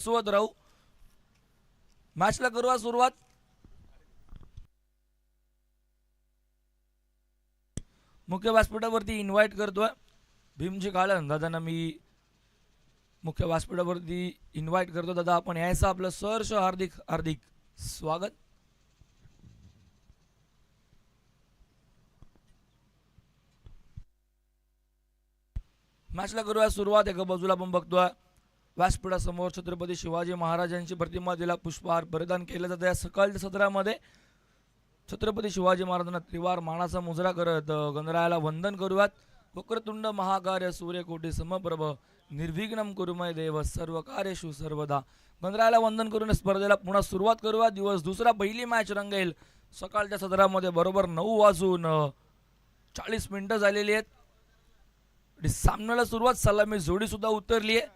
सोबत राहू. मॅचला करूया सुरुवात. मुख्य व्यासपीठावरती इन्व्हाइट करतोय भीमजी काळन दादांना. मी मुख्य व्यासपीठावरती इन्व्हाइट करतो. दादा आपण यायचं आपलं सहर्ष हार्दिक हार्दिक स्वागत. मॅचला करूया सुरुवात. एका बाजूला आपण बघतोय व्यासपीठासमोर छत्रपती शिवाजी महाराजांची प्रतिमा जिला पुष्पहार परिधान केलं जातं. या सकाळच्या सत्रामध्ये छत्रपती शिवाजी महाराजांना त्रिवार मानाचा मुजरा करत गणरायाला वंदन करूयात. वक्रतुंड महाकार्य सूर्यकोटी समप्रभ निर्विघ्नं कुरुमय देव सर्व कार्येषु सर्वदा. गणरायाला वंदन करून स्पर्धेला पुन्हा सुरुवात करूया. दिवस दुसरा पहिली मॅच रंगेल सकाळच्या सत्रामध्ये बरोबर 9:40 झालेली आहेत. सामन्याला सुरुवात. सलामी जोडी सुद्धा उतरली आहे.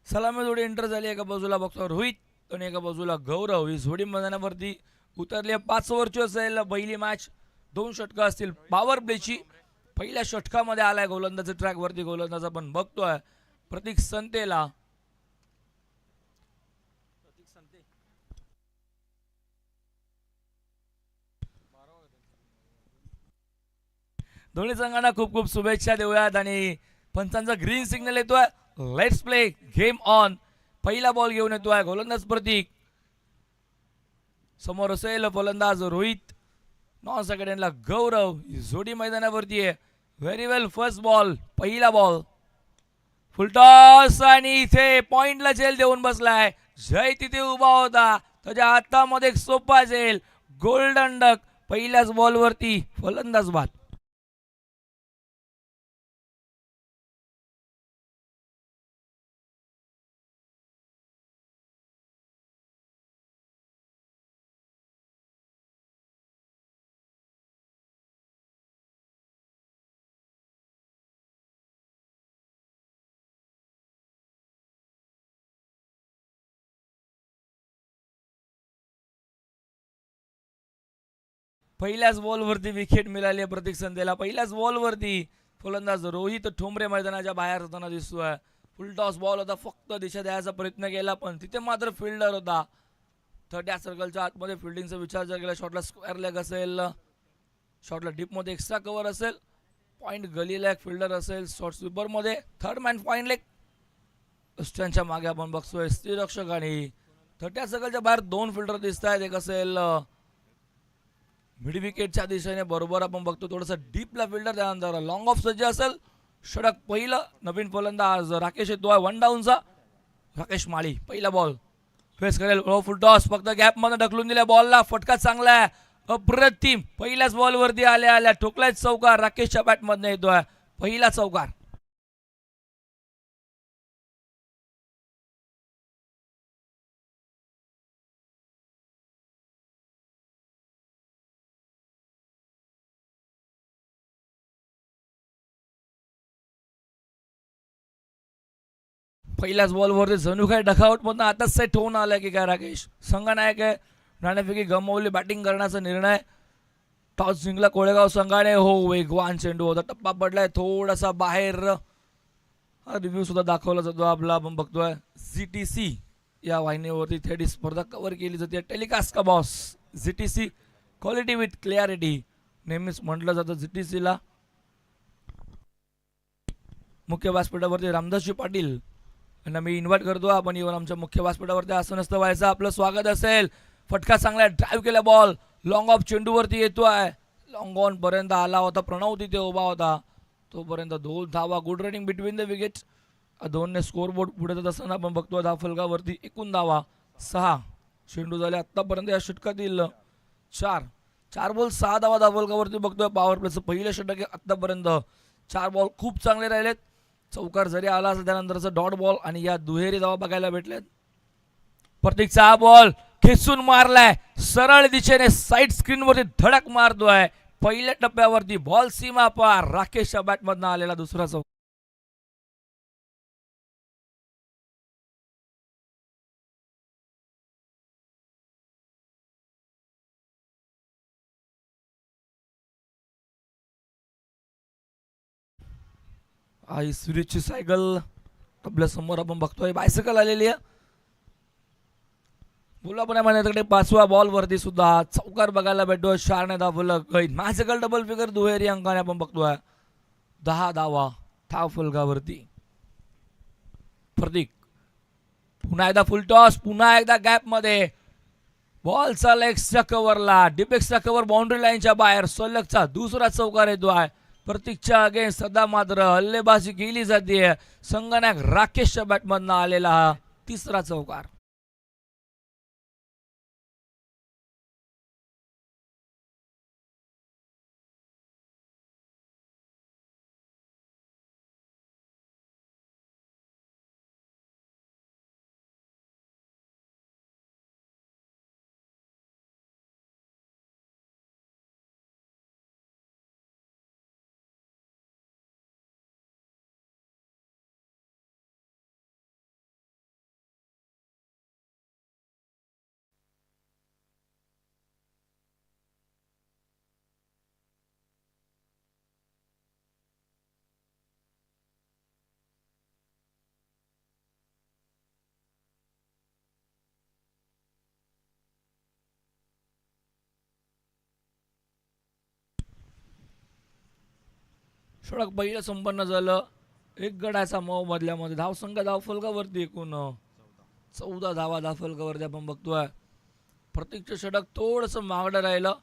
सलामी जोडी एंटर झाली. एका बाजूला बघतो रोहित आणि एका बाजूला गौरव. ही जोडी मैदानावरती उतरली आहे. 5 ओव्हरची असेल पहिली मॅच. 2 षटकं असतील पॉवर प्लेची. पहिल्या षटकामध्ये आलाय गोलंदाज ट्रॅकवरती. गोलंदाज आपण बघतोय प्रतीक संतेला. दोन्ही संघांना खूप खूप शुभेच्छा देऊयात आणि पंचांचा ग्रीन सिग्नल येतोय. Let's play game on. पहिला बॉल घेऊन येतोय गोलंदाज प्रतीक. समोर असेल फलंदाज रोहित. नॉन सेकंडला गौरव. जोडी मैदानावरती आहे. व्हेरी वेल. फर्स्ट बॉल पहिला बॉल फुलटॉस आणि इथे पॉइंटला झेल देऊन बसलाय. जय तिथे उभा होता. त्याच्या हातामध्ये एक सोपा झेल. Golden duck. पहिल्याच बॉलवरती फलंदाज बाद. पहिल्याच बॉलवरती विकेट मिळाली आहे प्रतीक संतेला. पहिल्याच बॉलवरती फलंदाज रोहित ठोंबरे मैदानाच्या बाहेर होताना दिसतोय. फुलटॉस बॉल होता. फक्त दिशा द्यायचा प्रयत्न केला पण तिथे मात्र फिल्डर होता. 30 सर्कलच्या आतमध्ये फिल्डिंगचा विचार जर केला. शॉटला स्क्वेअर लेग असेल. शॉटला डीपमध्ये एक्स्ट्रा कव्हर असेल. पॉईंट गलीला एक फिल्डर असेल. शॉर्ट स्वीपरमध्ये थर्ड मॅन पॉईंट लेग. त्यांच्या मागे आपण बघतोय स्थिररक्षक आणि 30 सर्कलच्या बाहेर 2 फिल्डर दिसत आहेत. एक असेल मिड विकेटच्या दिशेने बरोबर आपण बघतो थोडंसं डीपला फिल्डर. त्यानंतर लॉंग ऑफ सज्ज असेल. षटक पहिलं. नवीन फलंदाज राकेश येतोय 1 डाऊनचा. राकेश माळी पहिला बॉल फेस करेल. फुल टॉस फक्त गॅप मध्ये ढकलून दिल्या बॉलला. फटका चांगला आहे. अप्रतिम. पहिल्याच बॉलवरती आल्या ठोकलाय चौकार. राकेशच्या बॅटमधनं येतोय पहिला चौकार. पहिल्याच बॉलवरती जणू काय डकआउट मधून आता सेट होऊन आलाय की काय राकेश. संघनायक आहे. नाणेफेकी गमावली. बॅटिंग करण्याचा निर्णय. टॉस जिंकला कोळेगाव संघाने. हो वेगवान चेंडू होता. टप्पा पडलाय थोडासा बाहेर. हा रिव्ह्यू सुद्धा दाखवला जातो आपला. आपण बघतोय ZTC या वाहिनीवरती थेट स्पर्धा कव्हर केली जाते. टेलिकास्ट का boss ZTC quality with clarity नेहमीच म्हटलं जातं ZTCला. मुख्य व्यासपीठावरती रामदासजी पाटील यांना मी इन्व्हाइट करतो. आपण येऊन आमच्या मुख्य व्यासपीठावरती आसनस्थ व्हायचं. आपलं स्वागत असेल. फटका चांगला ड्राईव्ह केला बॉल. लॉंग ऑफ चेंडूवरती येतोय. लॉंग ऑन पर्यंत आला होता. प्रणव तिथे उभा होता. तोपर्यंत 2 धावा. Good running between the wicket. 2ने स्कोर बोर्ड पुढे जात असताना आपण बघतोय धाव फलकावरती एकूण धावा 6. चेंडू झाले आतापर्यंत या षटकातील 4 बॉल 6 धावा धाव फलकावरती बघतोय. पॉवर प्लेचं पहिलं षटक आहे आतापर्यंत. 4 बॉल खूप चांगले राहिलेत. चौकार जरी आला असेल त्यानंतरचा डॉट बॉल आणि या दुहेरी धावा बघायला भेटल्यात. प्रतीकचा हा बॉल खेचून मारलाय सरळ दिशेने साईड स्क्रीनवरती धडक मारतोय. पहिल्या टप्प्यावरती बॉल सीमा पार. राकेशच्या बॅटमधनं आलेला दुसरा चौकार. आई सुरेशची सायकल आपल्या समोर आपण बघतोय. बायसायकल आलेली आहे. बोला म्हणण्याकडे 5व्या बॉल वरती सुद्धा चौकार बघायला भेटतोय. 4ने धाव फलक. मॅजिकल डबल फिगर दुहेरी अंकाने आपण बघतोय. 10 धावा धाव फलकावरती. प्रतीक पुन्हा एकदा फुल टॉस. पुन्हा एकदा गॅप मध्ये बॉलचा लेगच्या कव्हरला. डिपेक्सचा कव्हर बाउंड्री लाईनच्या बाहेर. सलगचा दुसरा चौकार येतोय. प्रतीकच्या अगेन्स्ट सध्या मात्र हल्लेबाजी केली जाते. संगणक राकेशच्या बॅटमधनं आलेला हा तिसरा चौकार. षटक पहिलं संपन्न झालं. एक गडाचा मऊ मधल्यामध्ये धावसंख्या धाव फलकावरती एकूण 14 धावा धाव फलकावरती आपण बघतोय. प्रत्येकचं षटक थोडंसं मागडं राहिलं.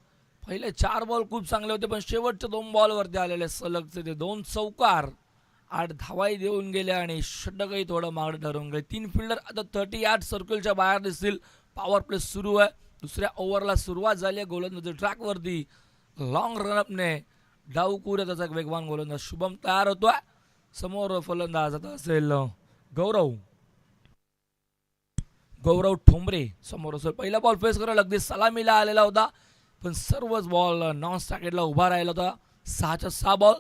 पहिले 4 बॉल खूप चांगले होते पण शेवटच्या 2 बॉलवरती आलेले सलगचे ते 2 चौकार 8 धावाही देऊन गेले आणि षटकही थोडं मागडं ठरवून गेले. 3 फिल्डर आता 38 सर्कलच्या बाहेर दिसतील. पॉवर प्ले सुरू आहे. दुसऱ्या ओव्हरला सुरुवात झाली आहे. गोलंदाजी ट्रॅकवरती लॉंग रनअपने डावकुऱ्या त्याचा एक वेगवान गोलंदाज शुभम तयार होतोय. समोर फलंदाज आता असेल गौरव ठोंबरे समोर असेल. पहिला बॉल फेस करायला अगदी सलामीला आलेला होता पण सर्वच बॉल नॉन स्टॅकेटला उभा राहिला होता. 6च्या 6 बॉल.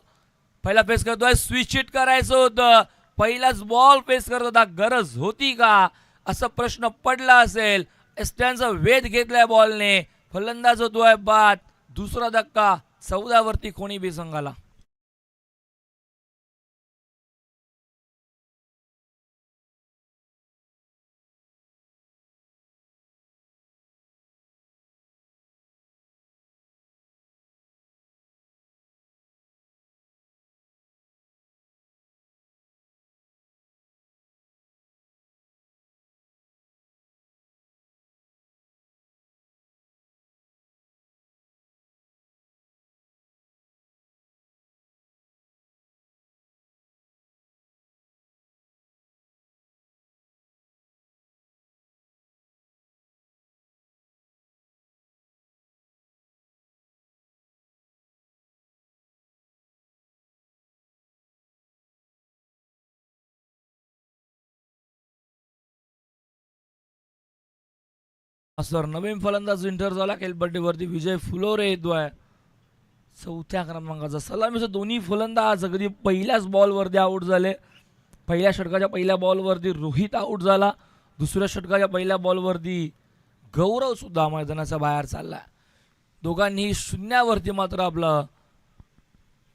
पहिला फेस करतोय. स्विच हिट करायचं होतं. पहिलाच बॉल फेस करत होता. गरज होती का असा प्रश्न पडला असेल. एस्टॅनचा वेध घेतलाय बॉलने. फलंदाज होतोय बाद. दुसरा धक्का 14 वरती कोणी बी संघाला. सर नवीन फलंदाज इंटर झाला खेळपट्टीवरती. विजय फुलोरे येतोय 4थ्या क्रमांकाचा. सलामीचे दोन्ही फलंदाज अगदी पहिल्याच बॉलवरती आऊट झाले. पहिल्या षटकाच्या पहिल्या बॉलवरती रोहित आऊट झाला. दुसऱ्या षटकाच्या पहिल्या बॉलवरती गौरव सुद्धा मैदानाच्या बाहेर चालला. दोघांनी शून्यावरती मात्र आपलं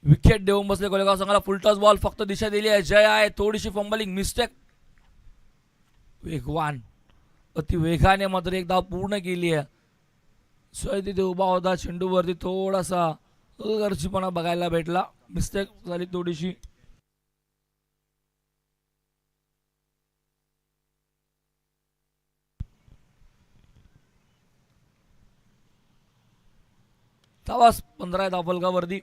विकेट देऊन बसले. कोलेगाव संघाला फुलटॉस बॉल फक्त दिशा दिली आहे. जय आहे. थोडीशी फंबलिंग मिस्टेक. वेगवान अति वेगाने मात्र एक धाव पूर्ण केली आहे. तिथे उभा होता. चेंडूवरती थोडासा अलगर्जीपणा बघायला भेटला. मिस्टेक झाली थोडीशी. धावा 15 धाव फलकावरती.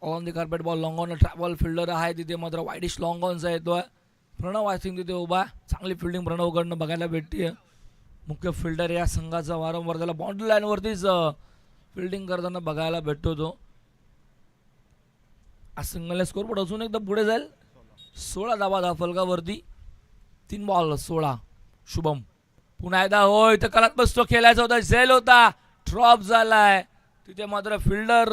On the carpet ball long on travel fielder आहे तिथे मात्र वाईडिश लॉंग ऑनचा येतोय. प्रणव आय थिंक तिथे उभा. चांगली फिल्डिंग प्रणवकडनं बघायला भेटते. मुख्य फिल्डर या संघाचा वारंवार त्याला बाउंड्री लाईनवरतीच फिल्डिंग करताना बघायला भेटतो तो. आज संघाला स्कोरबोर्ड अजून एकदा पुढे जाईल. 16 धावा फलकावरती. 3 बॉल 16. शुभम पुन्हा एकदा होय तर कलात बसतो. खेळायचा होता झेल होता ड्रॉप झालाय तिथे मात्र फिल्डर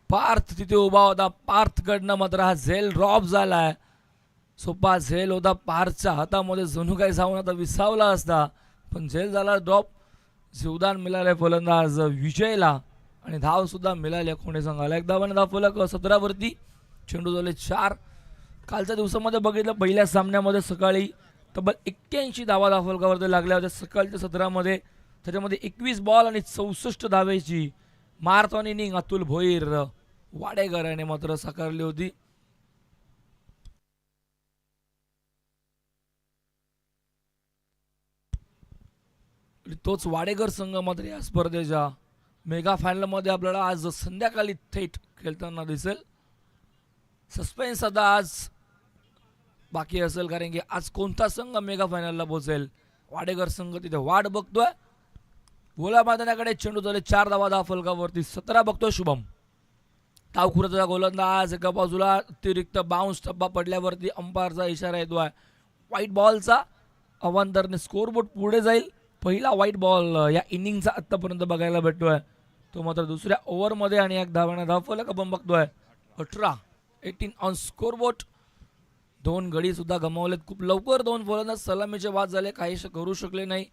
पार्थ तिथे उभा होता. पार्थकडनं मात्र हा झेल ड्रॉप झालाय. सोपा झेल होता पार्थच्या हातामध्ये जणू काही जाऊन आता विसावला असता पण झेल झाला ड्रॉप. जीवदान मिळाले फलंदाज विजयला आणि धाव सुद्धा मिळाली कोणी संघाला. एक धावाने धाव फलक 17 वरती. चेंडू झाले 4. कालच्या दिवसामध्ये बघितलं पहिल्या सामन्यामध्ये सकाळी तब्बल 81 धावा धाव फलकावरती लागल्या होत्या सकाळच्या 17 मध्ये. त्याच्यामध्ये 21 बॉल आणि 64 धावेची मारथॉन इनिंग अतुल भोईर वाडेकर याने मात्र साकारली होती. तोच वाडेकर संघ मात्र या स्पर्धेच्या मेगा फायनलमध्ये आपल्याला आज संध्याकाळी थेट खेळताना दिसेल. सस्पेन्स आता आज बाकी असेल कारण की आज कोणता संघ मेगा फायनलला पोहोचेल. वाडेकर संघ तिथे वाट बघतोय. गोला मैदानाकडे चेंडू झाले 4 धावा धाव फलकावरती. 17 बघतोय शुभम. तावखुराचा गोलंदाज एका बाजूला अतिरिक्त बाउन्स टप्पा पडल्यावरती अंपायरचा इशारा येतोय. व्हाईट बॉलचा अवांतरने स्कोरबोर्ड पुढे जाईल. पहिला व्हाईट बॉल या इनिंगचा आतापर्यंत बघायला भेटतोय तो मात्र दुसऱ्या ओव्हरमध्ये आणि एक धावाने धाव फलक आपण बघतोय. 18 ऑन स्कोरबोर्ड. 2 गडी सुद्धा गमावलेत. खूप लवकर 2 फलंदाज सलामीचे बाद झाले. काहीच करू शकले नाही.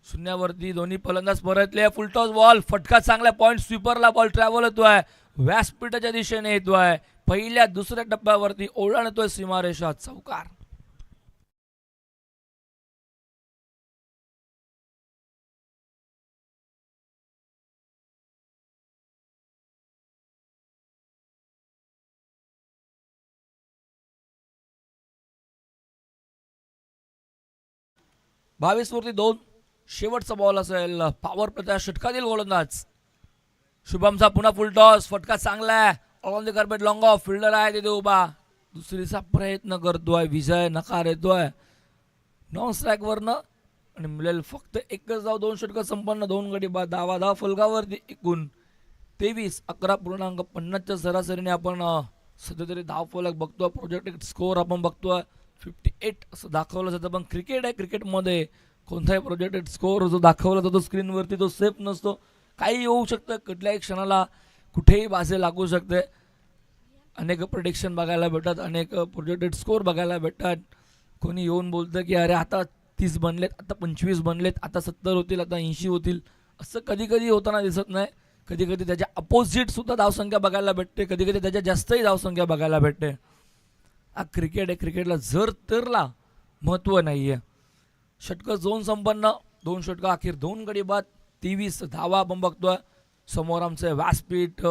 शून्यावरती दोन्ही फलंदाज परतले. फुलटॉस बॉल फटका चांगला पॉइंट स्वीपरला बॉल ट्रॅव्हल होतोय. व्यासपीठाच्या दिशेने येतोय. पहिल्या दुसऱ्या टप्प्यावरती ओलांडतोय सीमारेषा. चौकार. बावीस वरती 2. शेवटचा बॉल असेल. पॉवर प्ले षटकातील गोलंदाज शुभमचा पुन्हा फुल टॉस. फटका चांगला आहे. On the carpet long of fielder आहे तिथे उभा. दुसरीचा प्रयत्न करतोय विजय. नकार येतोय नॉन स्ट्राईक वरनं आणि मिळेल फक्त एकच धाव. 2 षटक संपन्न. 2 गडी बाद. धाव फलकावरती एकूण 23. 11.50च्या सरासरीने आपण सध्या तरी धाव फलक बघतोय. प्रोजेक्टेड स्कोअर आपण बघतोय 58 असं दाखवलं जातं. पण क्रिकेट आहे. क्रिकेटमध्ये कोणताही प्रोजेक्टेड स्कोअर जो दाखवला जातो स्क्रीनवरती तो सेफ नसतो. काही होऊ शकतं. कुठल्याही क्षणाला कुठेही बाजे लागू शकते. अनेक प्रेडिक्शन बघायला भेटतात. अनेक प्रोजेक्टेड स्कोअर बघायला भेटतात. कोणी येऊन बोलतं की अरे आता 30 बनलेत, आता 25 बनलेत, आता 70 होतील, आता 80 होतील. असं कधी कधी होताना दिसत नाही. कधी कधी त्याच्या अपोजिट सुद्धा धावसंख्या बघायला भेटते. कधी कधी त्याच्या जास्तही धावसंख्या बघायला भेटते. हा क्रिकेट आहे. क्रिकेटला जर तरला महत्त्व नाही आहे. षटकं 2 संपन्न. 2 षटकं अखेर 2 गडी बाद. 23 धावा आपण बघतोय. समोर आमचं व्यासपीठ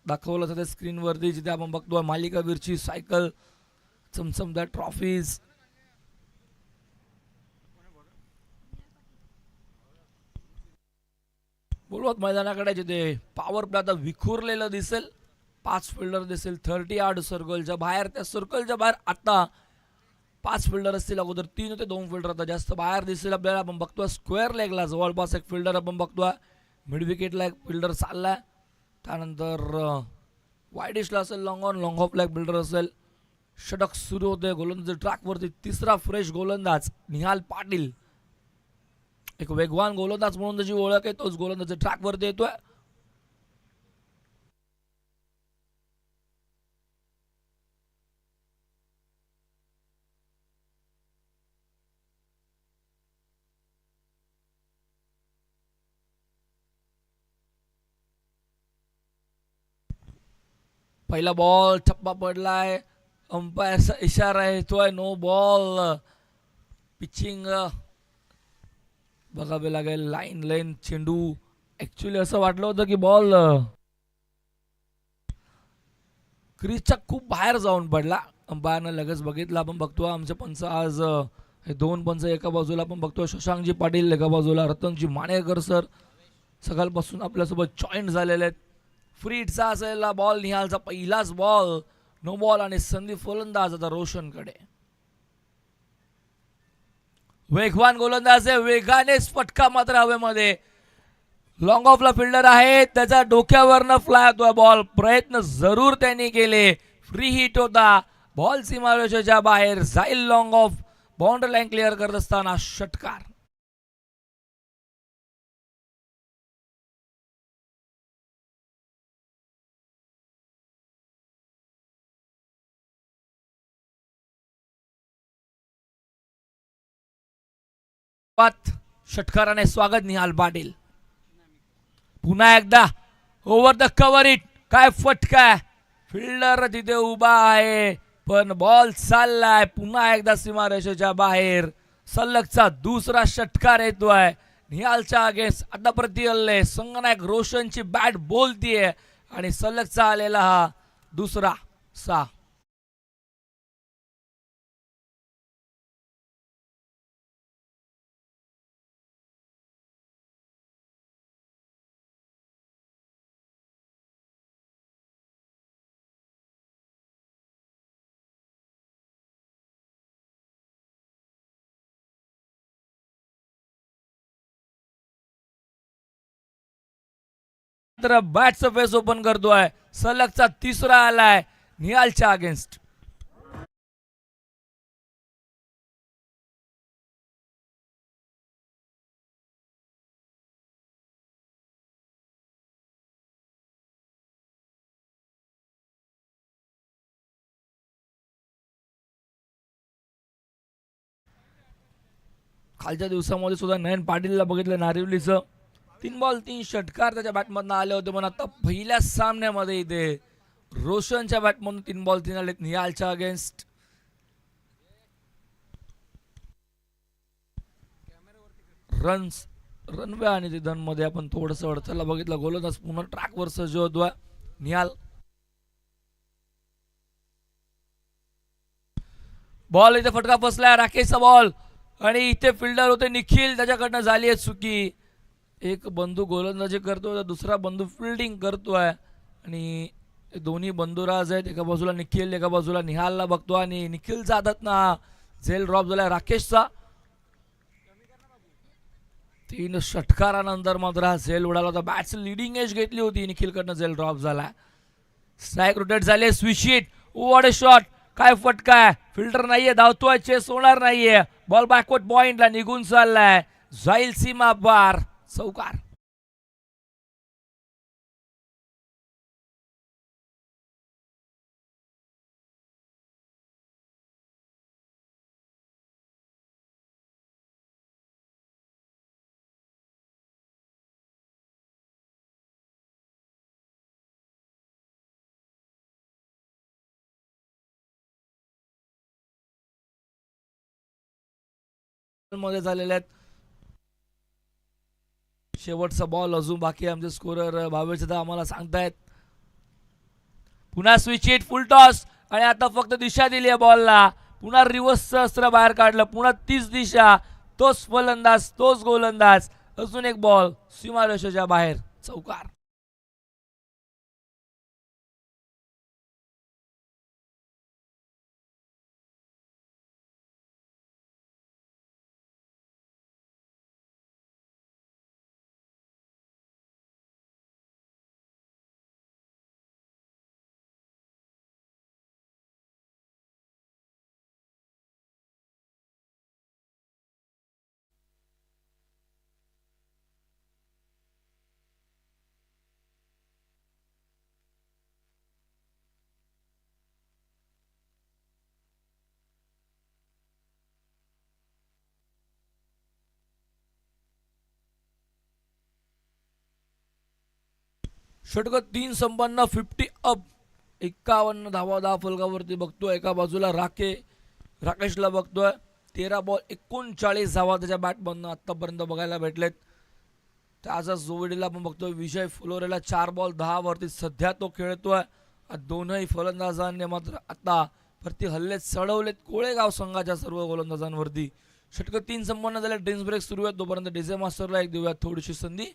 दाखवलं जातं स्क्रीनवरती जिथे आपण बघतोय मालिकावीरची सायकल चमचमदार ट्रॉफीज. बोलवत मैदानाकडे जिथे पॉवर प्ले आता विखुरलेलं दिसेल. 5 फिल्डर दिसेल 38 सर्कलच्या बाहेर. त्या सर्कलच्या बाहेर आता 5 फिल्डर असतील. अगोदर 3 होते 2 फिल्डर आता जास्त बाहेर दिसेल आपल्याला. आपण बघतोय स्क्वेअर लेगला जवळपास एक फिल्डर आपण बघतोय. मिड विकेटला एक फिल्डर चाललाय. त्यानंतर वाईडिशला असेल लॉंग ऑन लॉंग ऑफला एक फिल्डर असेल. षटक सुरू होते. गोलंदाज ट्रॅकवरती तिसरा फ्रेश गोलंदाज निहाल पाटील. एक वेगवान गोलंदाज म्हणून त्याची ओळख आहे. तोच गोलंदाज ट्रॅकवरती येतोय. पहिला बॉल ठप्पा पडलाय. अंपायरचा इशारा येतोय नो बॉल. पिचिंग बघावे लागेल. लाईन चेंडू ऍक्च्युली असं वाटलं होतं की बॉल क्रीजच्या खूप बाहेर जाऊन पडला. अंपायरनं लगेच बघितलं. आपण बघतो आमचे पंच आज हे 2 पंच एका बाजूला आपण बघतो. शशांकजी पाटील एका बाजूला. रतनजी माणेकर सर सकाळपासून आपल्यासोबत जॉईंट झालेले आहेत. फ्रीडचा असलेला बॉल, निहालचा पहिलाच बॉल, नो बॉल आणि संधी फलंदाज आता रोशनकडे. वेगवान गोलंदाज आहे, वेगानेच फटका मात्र हवेमध्ये. लॉंग ऑफला फिल्डर आहे, त्याच्या डोक्यावरनं फ्लाय होतोय बॉल. प्रयत्न जरूर त्यांनी केले, फ्री हिट होता, बॉल सीमारेषेच्या बाहेर जाईल. Long of boundary line clear करत असताना षटकार. षटकाराने स्वागत निहाल पाटील. पुन्हा एकदा ओव्हर द कव्हर इट. काय फटका, फिल्डर तिथे उभा आहे पण बॉल चाललाय पुन्हा एकदा सीमारेषेच्या बाहेर. सलगचा दुसरा षटकार येतोय निहालच्या अगेन्स्ट. आता प्रति हल्ले संगनायक रोशनची बॅट बोलतीये आणि सलगचा आलेला हा दुसरा 6. तर बॅटचं फेस ओपन करतोय. सलगचा तिसरा आलाय निहालच्या अगेन्स्ट. खालच्या दिवसामध्ये सुद्धा नयन पाटीलला बघितलं नारिवलीचं. 3 बॉल 3 षटकार त्याच्या बॅटमधून आले होते, पण आता पहिल्या सामन्यामध्ये इथे रोशनच्या बॅटमधून 3 बॉल 3 आले निहालच्या अगेन्स्ट. रनवे आणि रिधन मध्ये आपण थोडस अडथळा बघितला. गोलंदाज पुन्हा ट्रॅकवर सज्ज होतोय निहाल. बॉल इथे फटका फसलाय, राकेशचा बॉल आणि इथे फिल्डर होते निखिल, त्याच्याकडनं झाली आहे चुकी. एक बंधू गोलंदाजी करतोय तर दुसरा बंधू फिल्डिंग करतोय आणि दोन्ही बंधुराज आहेत. एका बाजूला निखिल, एका बाजूला निहालला बघतो आणि निखिलचा हातात ना झेल ड्रॉप झालाय राकेशचा. 3 षटकारानंतर मात्र हा झेल उडाला होता. बॅट्स लिडिंग एज घेतली होती, निखिलकडनं झेल ड्रॉप झाला. स्ट्राईक रोटेट झाले. स्विशिट व्हॉट अ शॉट. काय फटका आहे, फिल्डर नाहीये, धावतोय, चेस होणार नाहीये. बॉल बॅकवर्ड पॉइंटला निघून चाललाय, जाईल सीमा पार. चौकार. मध्ये झालेले आहेत. शेवटचा बॉल अजून बाकी. आमचे स्कोरर भावेश आम्हाला सांगतायत. पुन्हा स्विच हिट, फुल टॉस आणि आता फक्त दिशा दिली आहे बॉलला. पुन्हा रिव्हर्सचं अस्त्र बाहेर काढलं, पुन्हा तीच दिशा, तोच फलंदाज, तोच गोलंदाज. अजून एक बॉल सीमारेषेच्या बाहेर. चौकार. षटक 3 संपन्न, 50 अप. 51 धावा 10 फलकावरती बघतोय. एका बाजूला राकेशला बघतोय. 13 बॉल 39 धावा त्याच्या बॅटमधनं आतापर्यंत बघायला भेटलेत. त्याचा जोडीला आपण बघतोय विजय फुलोरेला 4 बॉल 10 वरती सध्या तो खेळतोय. दोनही फलंदाजांनी मात्र आता प्रति हल्ले चढवलेत कोळेगाव संघाच्या सर्व गोलंदाजांवरती. षटक 3 संपन्न झाले. ड्रिंक्स ब्रेक सुरू आहे, तोपर्यंत डीजे मास्टरला एक देऊया थोडीशी संधी.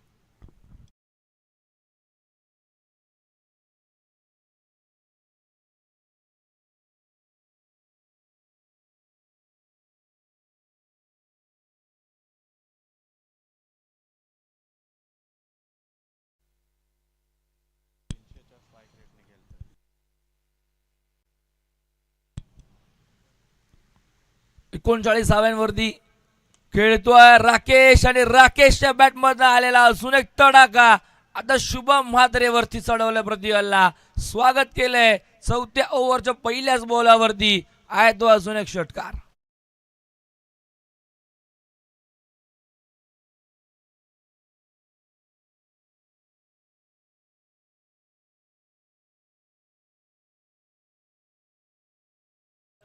39व्यांवरती खेळतोय राकेश आणि राकेशच्या बॅट मधनं आलेला अजून एक तडाखा. आता शुभम म्हात्रेवरती चढवलं प्रतिहल्ला. स्वागत केलंय 4थ्या ओव्हरच्या पहिल्याच बॉलावरती आहे तो अजून एक षटकार.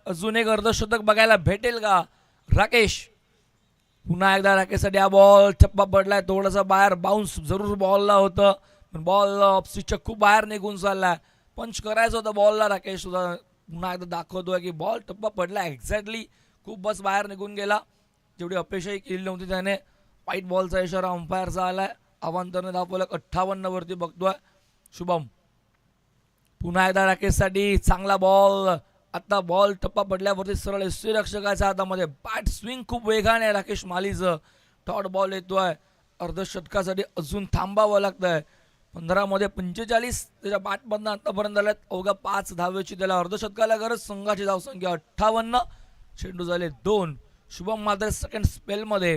अजून एक अर्धशतक बघायला भेटेल का राकेश? पुन्हा एकदा राकेशसाठी हा बॉल छप्पा पडलाय. थोडासा बाहेर बाउन्स जरूर बॉलला होतं पण बॉल ऑफस्टिकच्या खूप बाहेर निघून चाललाय. पंच करायचं होतं बॉलला. राकेश सुद्धा पुन्हा एकदा दाखवतोय की बॉल टप्पा पडला एक्झॅक्टली खूप बस बाहेर निघून गेला. जेवढी अपेक्षाही केली नव्हती त्याने. व्हाईट बॉलचा इशारा अंपायरचा आलाय. अवांतरने दाखवलं 58 वरती बघतोय शुभम. पुन्हा एकदा राकेशसाठी चांगला बॉल. आता बॉल टप्पा पडल्यावरती सरळ यष्टीरक्षकाच्या हातामध्ये बॅट स्विंग खूप वेगाने राकेश मालीचं. डॉट बॉल येतोय. अर्धशतकासाठी अजून थांबावं लागतंय. 15 मध्ये 45 त्याच्या बॅटमधनं आतापर्यंत आल्यात. अवघ्या 5 धावेची त्याला अर्धशतकाला गरज. संघाची धावसंख्या 58. चेंडू झाले 2. शुभम मात्र सेकंड स्पेलमध्ये.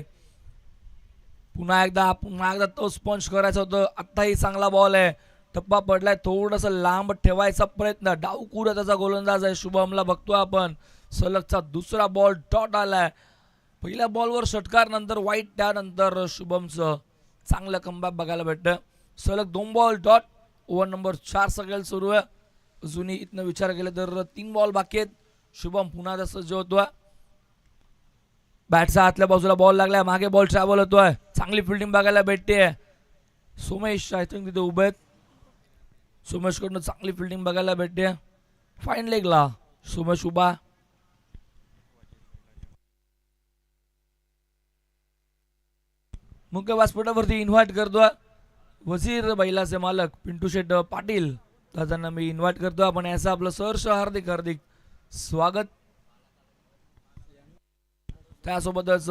पुन्हा एकदा तो स्पंच करायचं होतं. आत्ताही चांगला बॉल आहे. टप्पा पडलाय. थोडंसं लांब ठेवायचा प्रयत्न. डावकुरा त्याचा गोलंदाज आहे शुभमला बघतो आपण. सलगचा दुसरा बॉल डॉट आलाय. पहिल्या बॉलवर षटकार नंतर वाईट. त्यानंतर शुभमचं चांगलं कमबॅक बघायला भेटतं. सलग 2 बॉल डॉट. ओव्हर नंबर 4 सगळ्याला सुरू आहे. अजूनही इथनं विचार केला तर 3 बॉल बाकी आहेत. शुभम पुन्हा तसं जो होतोय. बॅटचा आतल्या बाजूला बॉल लागलाय. मागे बॉल ट्रॅव्हल होतोय. चांगली फिल्डिंग बघायला भेटते. सोमेश आय थिंक तिथे उभे आहेत. सोमेशकडनं चांगली फिल्डिंग बघायला भेटते. फाईन लेगला सोमेश उभा. मुख्य व्यासपीठावरती इन्व्हाइट करतोय वजीर बैलाचे मालक पिंटू शेट पाटील दादांना मी इन्व्हाइट करतो. आपण याचं आपलं सहर्ष हार्दिक हार्दिक स्वागत. त्यासोबतच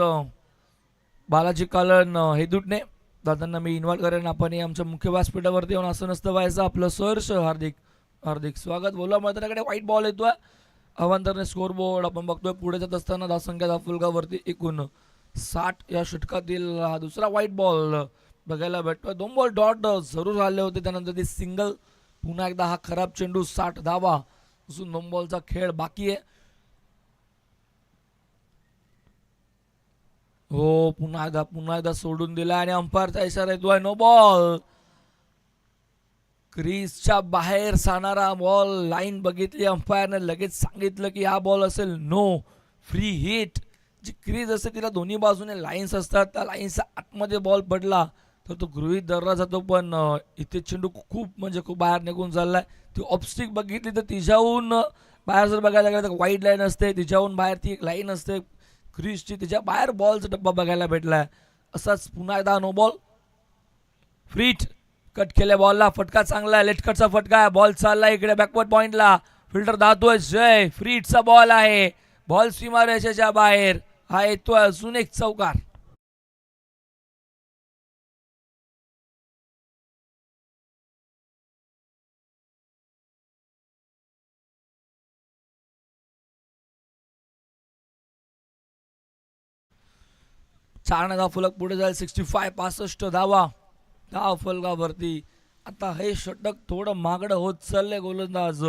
बालाजी कालन हेदुटणे दादांना मी इन्व्हाइट करेन. आपण आमच्या मुख्य व्यासपीठावरती येऊन असं नसतं व्हायचं. आपलं सहर्ष हार्दिक हार्दिक स्वागत. बोला मैदानाकडे व्हाईट बॉल येतोय. अवांतरने स्कोर बोर्ड आपण बघतोय. पुढे जात असताना धावसंख्या दाफुलगावरती एकूण 60 या षटकातील हा दुसरा व्हाईट बॉल बघायला भेटतोय. 2 बॉल डॉट जरूर आले होते. त्यानंतर ती सिंगल. पुन्हा एकदा हा खराब चेंडू. 60 धावा अजून 2 बॉलचा खेळ बाकी आहे. हो पुन्हा एकदा सोडून दिला आणि अंपायरचा इशारा येतोय नो बॉल. क्रीजच्या बाहेर जाणारा बॉल. लाईन बघितली अंपायरने लगेच सांगितलं की हा बॉल असेल नो फ्री हिट. जी क्रीज असते तिला दोन्ही बाजूने लाईन्स असतात. त्या लाईन्सच्या आतमध्ये बॉल पडला तर तो गृहीत धरला जातो. पण इथे चेंडू खूप बाहेर निघून चाललाय. ती ऑफस्टिक बघितली तर तिच्याहून बाहेर जर बघायला गेलं तर वाईड लाईन असते. तिच्याहून बाहेर ती एक लाईन असते क्रीजची. तिच्या बाहेर बॉलचा डब्बा बघायला भेटलाय. असाच पुन्हा एकदा नो बॉल. फ्रीट कट केल्या बॉलला. फटका चांगला आहे. लेटकटचा फटका आहे. बॉल चालला इकडे बॅकवर्ड पॉइंटला. फिल्डर धावतोय जय. फ्रीटचा बॉल आहे. बॉल सीमारेषेच्या बाहेर. हा येतोय अजून एक चौकार. चार धाव फलक पुढे जाईल. 65 धावा धाव फलकावरती. आता हे षटक थोडं मागडं होत चाललंय गोलंदाज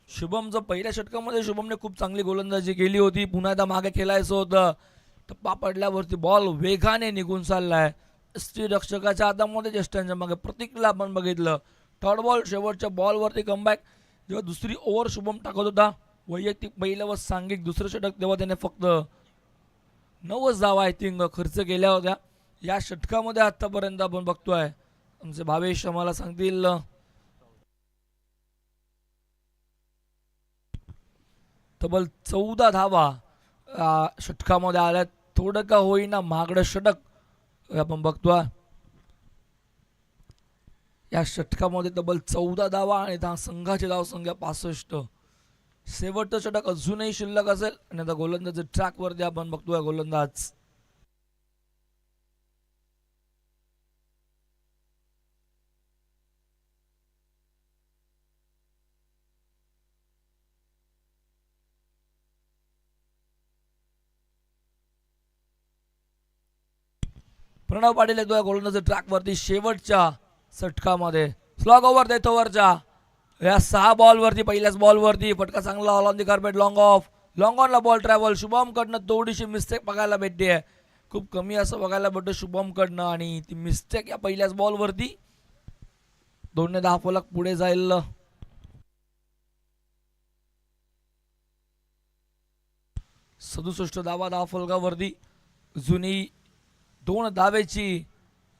शुभमचं. पहिल्या षटकामध्ये शुभमने खूप चांगली गोलंदाजी केली होती. पुन्हा एकदा मागे खेळायचं होतं. टप्पा पडल्यावरती बॉल वेगाने निघून चाललाय. रक्षकाच्या हातामध्ये ज्येष्ठांच्या मागे. प्रतीकला आपण बघितलं. थर्ड बॉल शेवटच्या बॉलवरती कमबॅक. जेव्हा दुसरी ओव्हर शुभम टाकत होता वैयक्तिक पहिलं व सांघिक दुसरं षटक तेव्हा त्याने फक्त 9 धावा आय थिंक खर्च केल्या होत्या. या षटकामध्ये आतापर्यंत आपण बघतोय आमचे भावेश आम्हाला सांगतील तब्बल 14 धावा षटकामध्ये आल्या. थोडं का होईना मागडं षटक आपण बघतोय. या षटकामध्ये तब्बल 14 धावा आणि त्या संघाची धावसंख्या 65. शेवटचं षटक अजूनही शिल्लक असेल आणि आता गोलंदाज ट्रॅकवरती आपण बघतोय गोलंदाज प्रणव पाटील येतोय गोलंदाजी ट्रॅकवरती शेवटच्या षटकामध्ये. स्लॉग ओव्हर डेथ ओव्हरच्या या 6 बॉलवरती पहिल्याच बॉलवरती फटका चांगला all on the carpet long off. Long ऑनला बॉल ट्रॅव्हल. शुभम कडनं थोडीशी मिस्टेक बघायला भेटते. खूप कमी असं बघायला भेटतं शुभम कडनं आणि ती मिस्टेक या पहिल्याच बॉलवरती. 2-10 फलक पुढे जाईल. 67 धावा 10 फलकावरती. जुनी 2 धावेची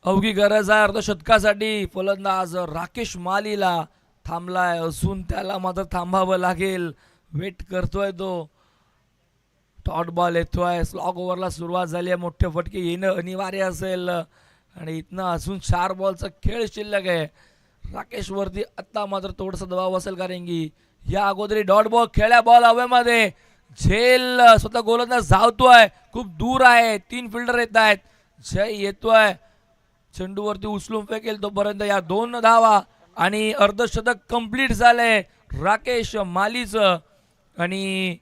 अवघी गरज आहे अर्धशतकासाठी. फलंदाज राकेश मालीला थांबलाय. अजून त्याला मात्र थांबावं लागेल. वेट करतोय तो. डॉट बॉल येतोय. स्लॉग ओव्हरला सुरुवात झाली आहे. मोठे फटके येणं अनिवार्य असेल आणि इथनं अजून 4 बॉलचा खेळ शिल्लक आहे. राकेश वरती आत्ता मात्र थोडासा दबाव असेल कारण की या अगोदरी डॉट बॉल खेळ्या बॉल हवेमध्ये झेल स्वतः गोलंदाज धावतोय. खूप दूर आहे. 3 फिल्डर येत आहेत. जय येतोय चेंडूवरती उचलून फेकेल तोपर्यंत या 2 धावा आणि अर्धशतक कंप्लीट झालंय राकेश मालीचं आणि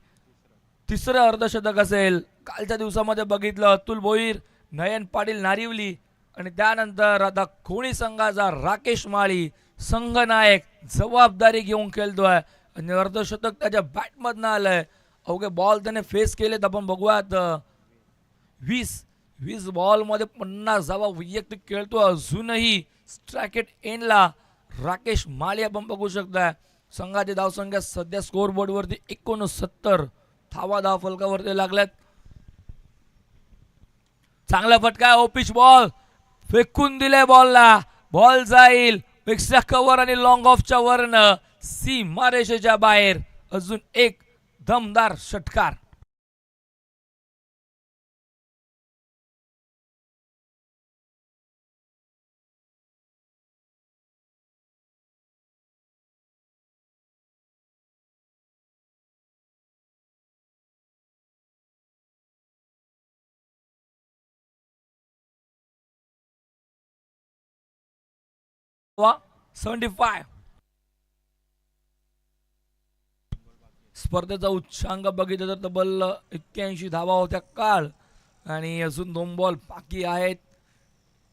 तिसरं अर्धशतक असेल. कालच्या दिवसामध्ये बघितलं अतुल भोईर, नयन पाटील नारिवली आणि त्यानंतर आता खोणी संघाचा राकेश माळी संघनायक जबाबदारी घेऊन खेळतोय आणि अर्धशतक त्याच्या बॅटमधनं आलंय. अवघे बॉल त्याने फेस केलेत. आपण बघूयात 20 बॉलमध्ये 50 धावा वैयक्तिक खेळतो. अजूनही स्ट्रायकेट एंडला राकेश माळी आपण बघू शकताय. संघाची धावसंख्या सध्या स्कोर बोर्डवरती 69 धावा 10 फलकावरती लागल्यात. चांगला फटका ओपिच बॉल फेकून दिले बॉलला. बॉल जाईल एक्स्ट्रा कव्हर आणि लॉंग ऑफच्या वरनं सीमारेषेच्या बाहेर. अजून एक दमदार षटकार. वा 75. स्पर्धेचा उच्चांक बघितलं तर तब्बल 81 धावा होत्या काल आणि अजून 2 बॉल बाकी आहेत.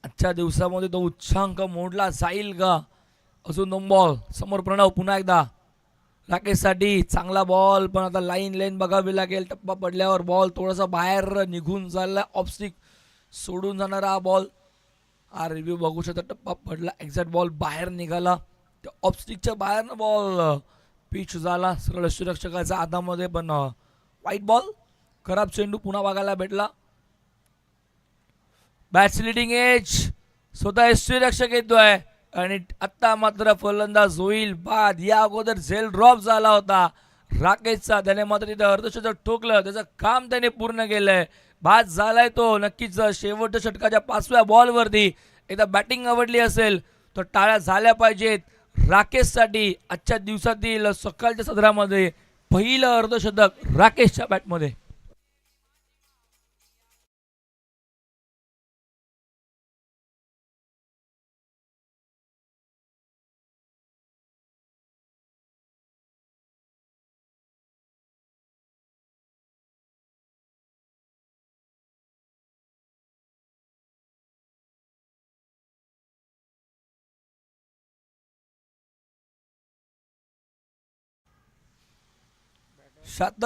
आजच्या दिवसामध्ये तो उच्चांक मोडला जाईल का? अजून 2 बॉल. समोर प्रणव पुन्हा एकदा राकेशसाठी चांगला बॉल पण आता लाईन बघावी लागेल. टप्पा पडल्यावर बॉल थोडासा बाहेर निघून चालला. ऑफस्टिक सोडून जाणारा हा बॉल. हा रिव्ह्यू बघू शकता. टप्पा पडला एक्झॅक्ट बॉल बाहेर निघाला. त्या ऑफस्टिकच्या बाहेर बॉल पिच झाला सरळ सुरक्षकाच्या हातामध्ये पण वाईट बॉल. खराब चेंडू पुन्हा बघायला भेटला. बॅट स्लिडिंग एज स्वतः यष्टीरक्षक येतोय आणि आत्ता मात्र फलंदाज होईल बाद. या अगोदर झेल ड्रॉप झाला होता राकेशचा. त्याने मात्र तिथे अर्धशतक ठोकलं. त्याचं काम त्याने पूर्ण केलंय. बाद झालाय तो नक्कीच. शेवटच्या षटकाच्या 5व्या बॉलवरती एकदा बॅटिंग आवडली असेल तर टाळ्या झाल्या पाहिजेत राकेशसाठी. आजच्या दिवसातील सकाळच्या सदरामध्ये पहिलं अर्धशतक राकेशच्या बॅटमध्ये.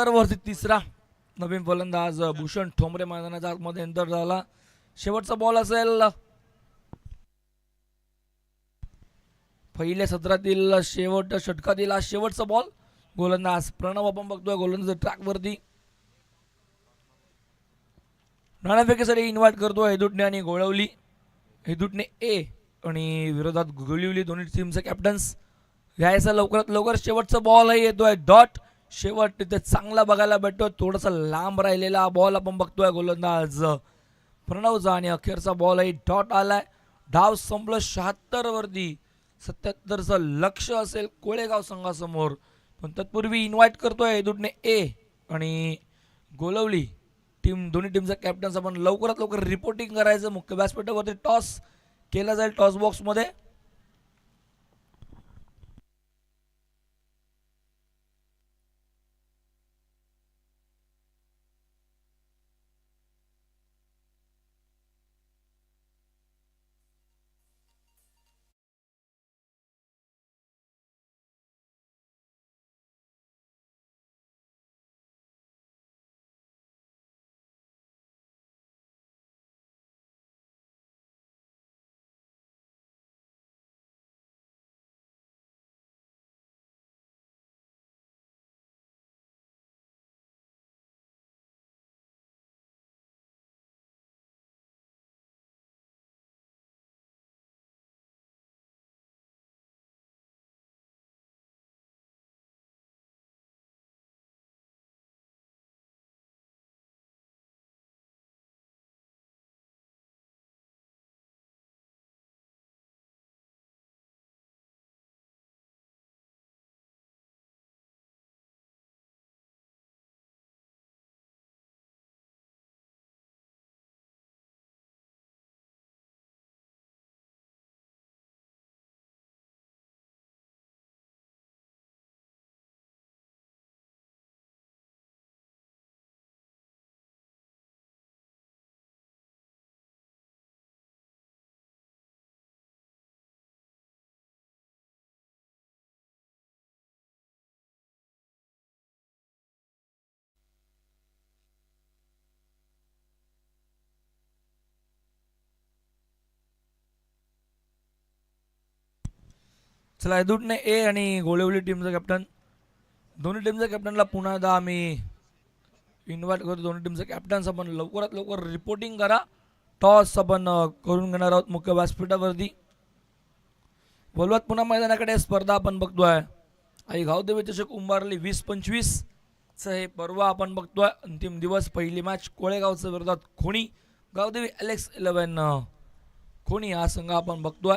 वरती तिसरा नवीन फलंदाज भूषण ठोंबरे मैदानाच्या आतमध्ये एंटर झाला. शेवटचा बॉल असेल पहिल्या सत्रातील शेवटच्या षटकातील हा शेवटचा बॉल. गोलंदाज प्रणव आपण बघतोय गोलंदाज ट्रॅकवरती. नाणेफेकीसाठी इन्व्हाइट करतोय हेदुटणे आणि गोळवली. हेदुटणे ए आणि विरोधात गोळवली दोन्ही टीमचे कॅप्टन्स. यायचा लवकरात लवकर शेवटचा बॉल येतोय. डॉट शेवट तिथे चांगला बघायला भेटतोय. थोडासा लांब राहिलेला बॉल आपण बघतोय गोलंदाज प्रणवचा आणि अखेरचा बॉल आहे डॉट आलाय. डाव संपलं 76 वरती. 77चं लक्ष असेल कोळेगाव संघासमोर. पण तत्पूर्वी इन्व्हाइट करतोय हेदुटणे ए आणि गोलवली टीम दोन्ही टीमचा कॅप्टन्स. आपण लवकरात लवकर रिपोर्टिंग करायचं. मुख्य व्यासपीठावरती टॉस केला जाईल. टॉस बॉक्समध्ये चला हेदूटणे ए आणि गोळेवली टीमचा कॅप्टन, दोन्ही टीमच्या कॅप्टनला पुन्हा एकदा आम्ही इन्व्हाइट करतो. दोन्ही टीमचे कॅप्टन्स आपण लवकरात लवकर रिपोर्टिंग करा. टॉस आपण करून घेणार आहोत मुख्य व्यासपीठावरती. बोलवत पुन्हा मैदानाकडे स्पर्धा आपण बघतोय. आई गावदेवी चषक उंबारली 20-25 हे पर्व आपण बघतोय. अंतिम दिवस, पहिली मॅच कोळेगावच्या विरोधात खोणी. गावदेवी LX11 खोणी हा संघ आपण बघतोय.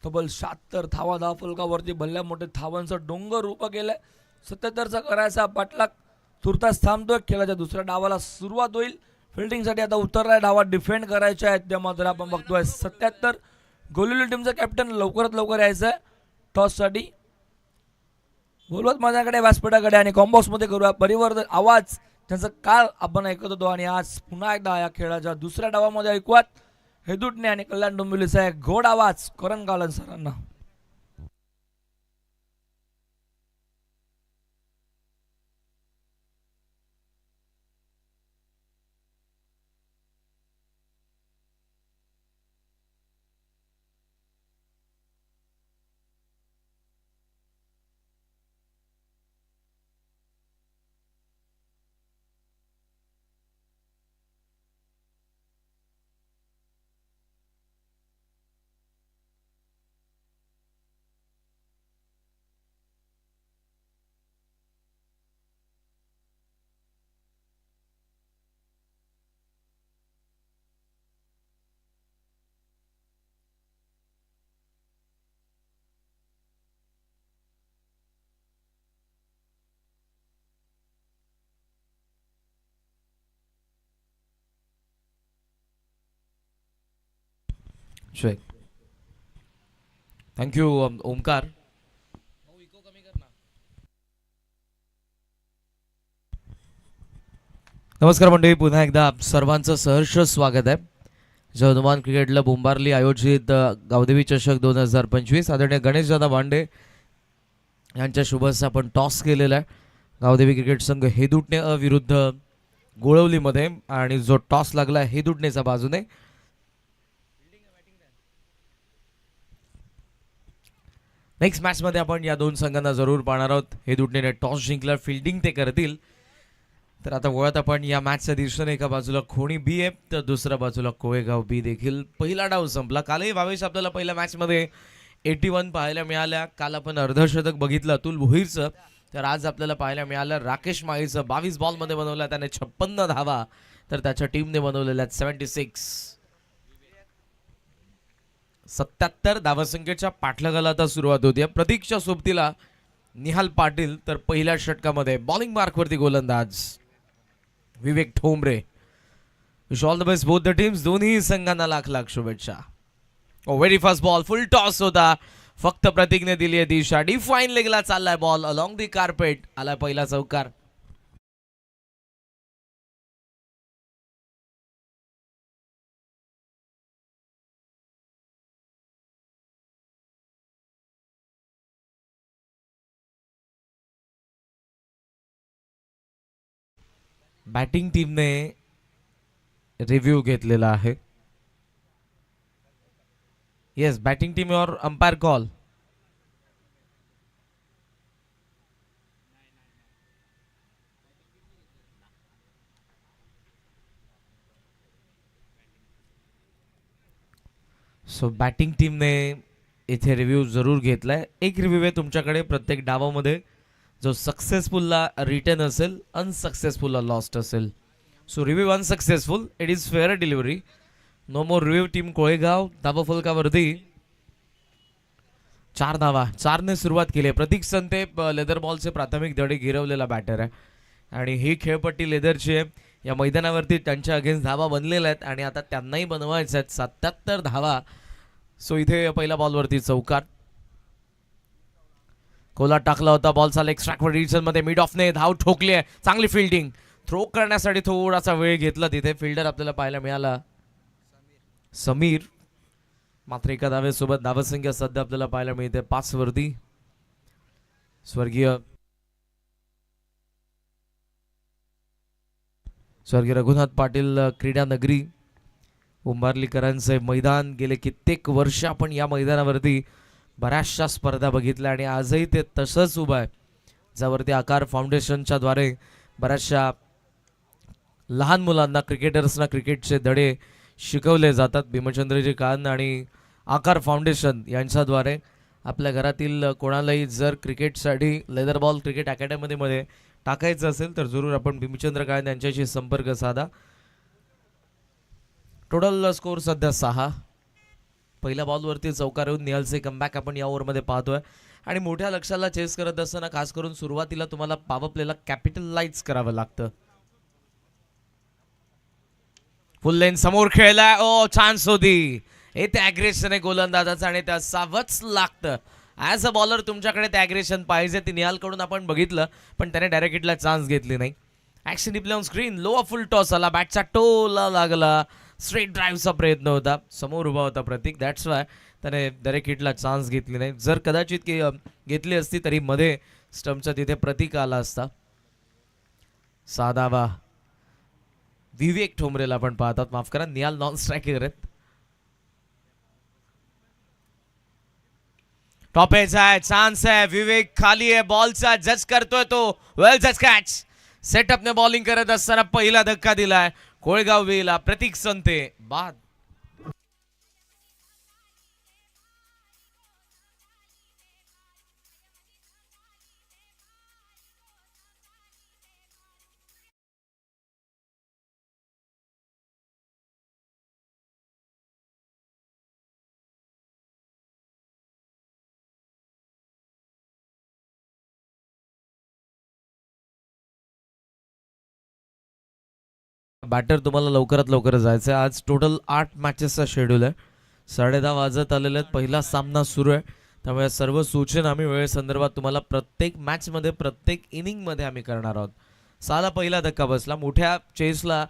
तब्बल 76 धावा धाव फलकावरती भल्ल्या मोठे धावांचं डोंगर उभं केलंय. 77चा करायचा पाठलाग तुर्तास थांबतोय. खेळाच्या दुसऱ्या डावाला सुरुवात होईल. फिल्डिंगसाठी आता उतरलाय डावा, डिफेंड करायच्या आहेत त्या मात्र आपण बघतोय. 77 गोलिवली टीमचा कॅप्टन लवकरात लवकर यायचं आहे टॉससाठी. बोलवत माझ्याकडे व्यासपीठाकडे आणि कॉम्बॉक्समध्ये करूया परिवर्तन. आवाज त्यांचा काळ आपण ऐकत होतो आणि आज पुन्हा एकदा या खेळाच्या दुसऱ्या डावामध्ये ऐकूयात हेदूटणे आणि कल्याण डोंबिवलीचा एक घोड आवाज करण गालन सरांना. थँक्यू ओमकार. नमस्कार मंडळी, पुन्हा एकदा सर्वांचं सहर्ष स्वागत आहे. हनुमान क्रिकेट क्लब उंबारली आयोजित गावदेवी चषक 2025 आदरणीय गणेश दादा भांडे यांच्या शुभेच्छा आपण टॉस केलेला आहे. गावदेवी क्रिकेट संघ हेदूटणे विरुद्ध गोळवलीमध्ये आणि जो टॉस लागला हेदूटणेच्या बाजूने. नेक्स्ट मॅचमध्ये आपण या दोन संघांना जरूर पाहणार आहोत. हेदूटणेने टॉस जिंकला, फिल्डिंग ते करतील. तर आता वळत आपण या मॅचच्या दिवसाने एका बाजूला खोणी बी आहे तर दुसऱ्या बाजूला कोळेगाव बी देखील. पहिला डाव संपला. कालही भावेश आपल्याला पहिल्या मॅचमध्ये 81 पाहायला मिळाल्या. काल आपण अर्धशतक बघितलं अतुल भोईरचं. तर आज आपल्याला पाहायला मिळालं राकेश माळीचं. 22 बॉलमध्ये बनवला त्याने 56 धावा, तर त्याच्या टीमने बनवलेल्या 76. 77 धावसंख्येच्या पाठलागाला आता सुरुवात होती. प्रतीकच्या सोबतीला निहाल पाटील, तर पहिल्या षटकामध्ये बॉलिंग मार्कवरती गोलंदाज Vivek Thombare. Wish all the best both the teams. दोन्ही संघांना लाख लाख शुभेच्छा. Very fast ball, full toss होता. फक्त प्रतीकने दिली आहे दिशा. डिफाईन लेगला चाललाय बॉल अलॉंग दी कार्पेट. आला पहिला चौकार. बॅटिंग टीमने रिव्ह्यू घेतलेला आहे. येस, बॅटिंग टीम और अंपायर कॉल. सो बॅटिंग टीमने इथे रिव्ह्यू जरूर घेतलाय. एक रिव्ह्यू आहे तुमच्याकडे प्रत्येक डावामध्ये. जो सक्सेसफुलला रिटर्न असेल, अनसक्सेसफुलला लॉस्ट असेल. So review unsuccessful, it is fair delivery. No more review. Team Kolegaon धावा फलकावरती 4 धावा. 4ने सुरुवात केली आहे. प्रतीक संते लेदर बॉलचे प्राथमिक धडे गिरवलेला बॅटर आहे आणि ही खेळपट्टी लेदरची आहे. या मैदानावरती त्यांच्या अगेन्स्ट धावा बनलेल्या आहेत आणि आता त्यांनाही बनवायच्या आहेत. 77 धावा. सो इथे पहिल्या बॉलवरती चौकार. कोला टाकला होता. बॉलचा लेग स्ट्राइक रिजन मध्ये मिड ऑफने धाव ठोकली आहे. चांगली फिल्डिंग. थ्रो करण्यासाठी थोडासा वेळ घेतला तिथे. फिल्डर आपल्याला पाहायला मिळाला समीर. मात्र एका धावेसोबत धावसंख्या सध्या आपल्याला पाहायला मिळते 5 वरती. स्वर्गीय रघुनाथ पाटील क्रीडा नगरी उंबार्लीकरांचे मैदान. गेले कित्येक वर्ष आपण या मैदानावरती बऱ्याचशा स्पर्धा बघितल्या आणि आजही ते तसंच उभं आहे, ज्यावरती आकार फाउंडेशनच्या द्वारे बऱ्याचशा लहान मुलांना, क्रिकेटर्सना क्रिकेटचे धडे शिकवले जातात. भीमचंद्रजी कान आणि आकार फाउंडेशन यांच्याद्वारे आपल्या घरातील कोणालाही जर क्रिकेटसाठी लेदर बॉल क्रिकेट अकॅडमीमध्ये टाकायचं असेल तर जरूर आपण भीमचंद्र कान यांच्याशी संपर्क साधा. टोटल स्कोर सध्या 6. पहिल्या बॉलवरती चौकार येऊन निहालचे कमबॅक आपण या ओव्हरमध्ये पाहतोय आणि मोठ्या लक्ष्याला चेस करत असताना खास करून सुरुवातीला तुम्हाला पॉवर प्लेला कॅपिटलाइज करावं लागतं. फुल लेन समोर खेळलाय. ओ चान्स होती. हे ते अग्रेशन आहे गोलंदाजाचं आणि त्या सावच लागतं. ॲज अ बॉलर तुमच्याकडे ते अग्रेशन पाहिजे. ती निहालकडून आपण बघितलं पण त्याने डायरेक्ट हिटला चान्स घेतली नाही. Action replay on screen. Low full toss आला, बॅटचा टोला लागला, स्ट्रेट ड्राईव्हचा प्रयत्न होता, समोर उभा होता प्रतीक. दॅट्स वाय त्याने डायरेक्ट हिटला चान्स घेतली नाही. जर कदाचित घेतली असती तरी मध्ये स्टंपचा तिथे प्रतीक आला असता. साधावा विवेक ठोंबरेला आपण पाहतात, माफ करा निहाल नॉन स्ट्रायकर आहेत. टॉप एज आहे, चान्स आहे, विवेक खाली आहे, बॉलचा जज करतोय तो. वेल जज कॅच. सेटअपने बॉलिंग करत असताना पहिला धक्का दिलाय कोळगाव वेला. प्रतीक संते बाद. बॅटर तुम्हाला लवकरात लवकर जायचं आहे. आज टोटल 8 मॅचेसचा शेड्यूल आहे. 10:30 वाजत आलेले आहेत. पहिला सामना सुरू आहे, त्यामुळे सर्व सूचना आम्ही वेळेसंदर्भात तुम्हाला प्रत्येक मॅचमध्ये प्रत्येक इनिंगमध्ये आम्ही करणार आहोत. 6ला पहिला धक्का बसला. मोठ्या चेसला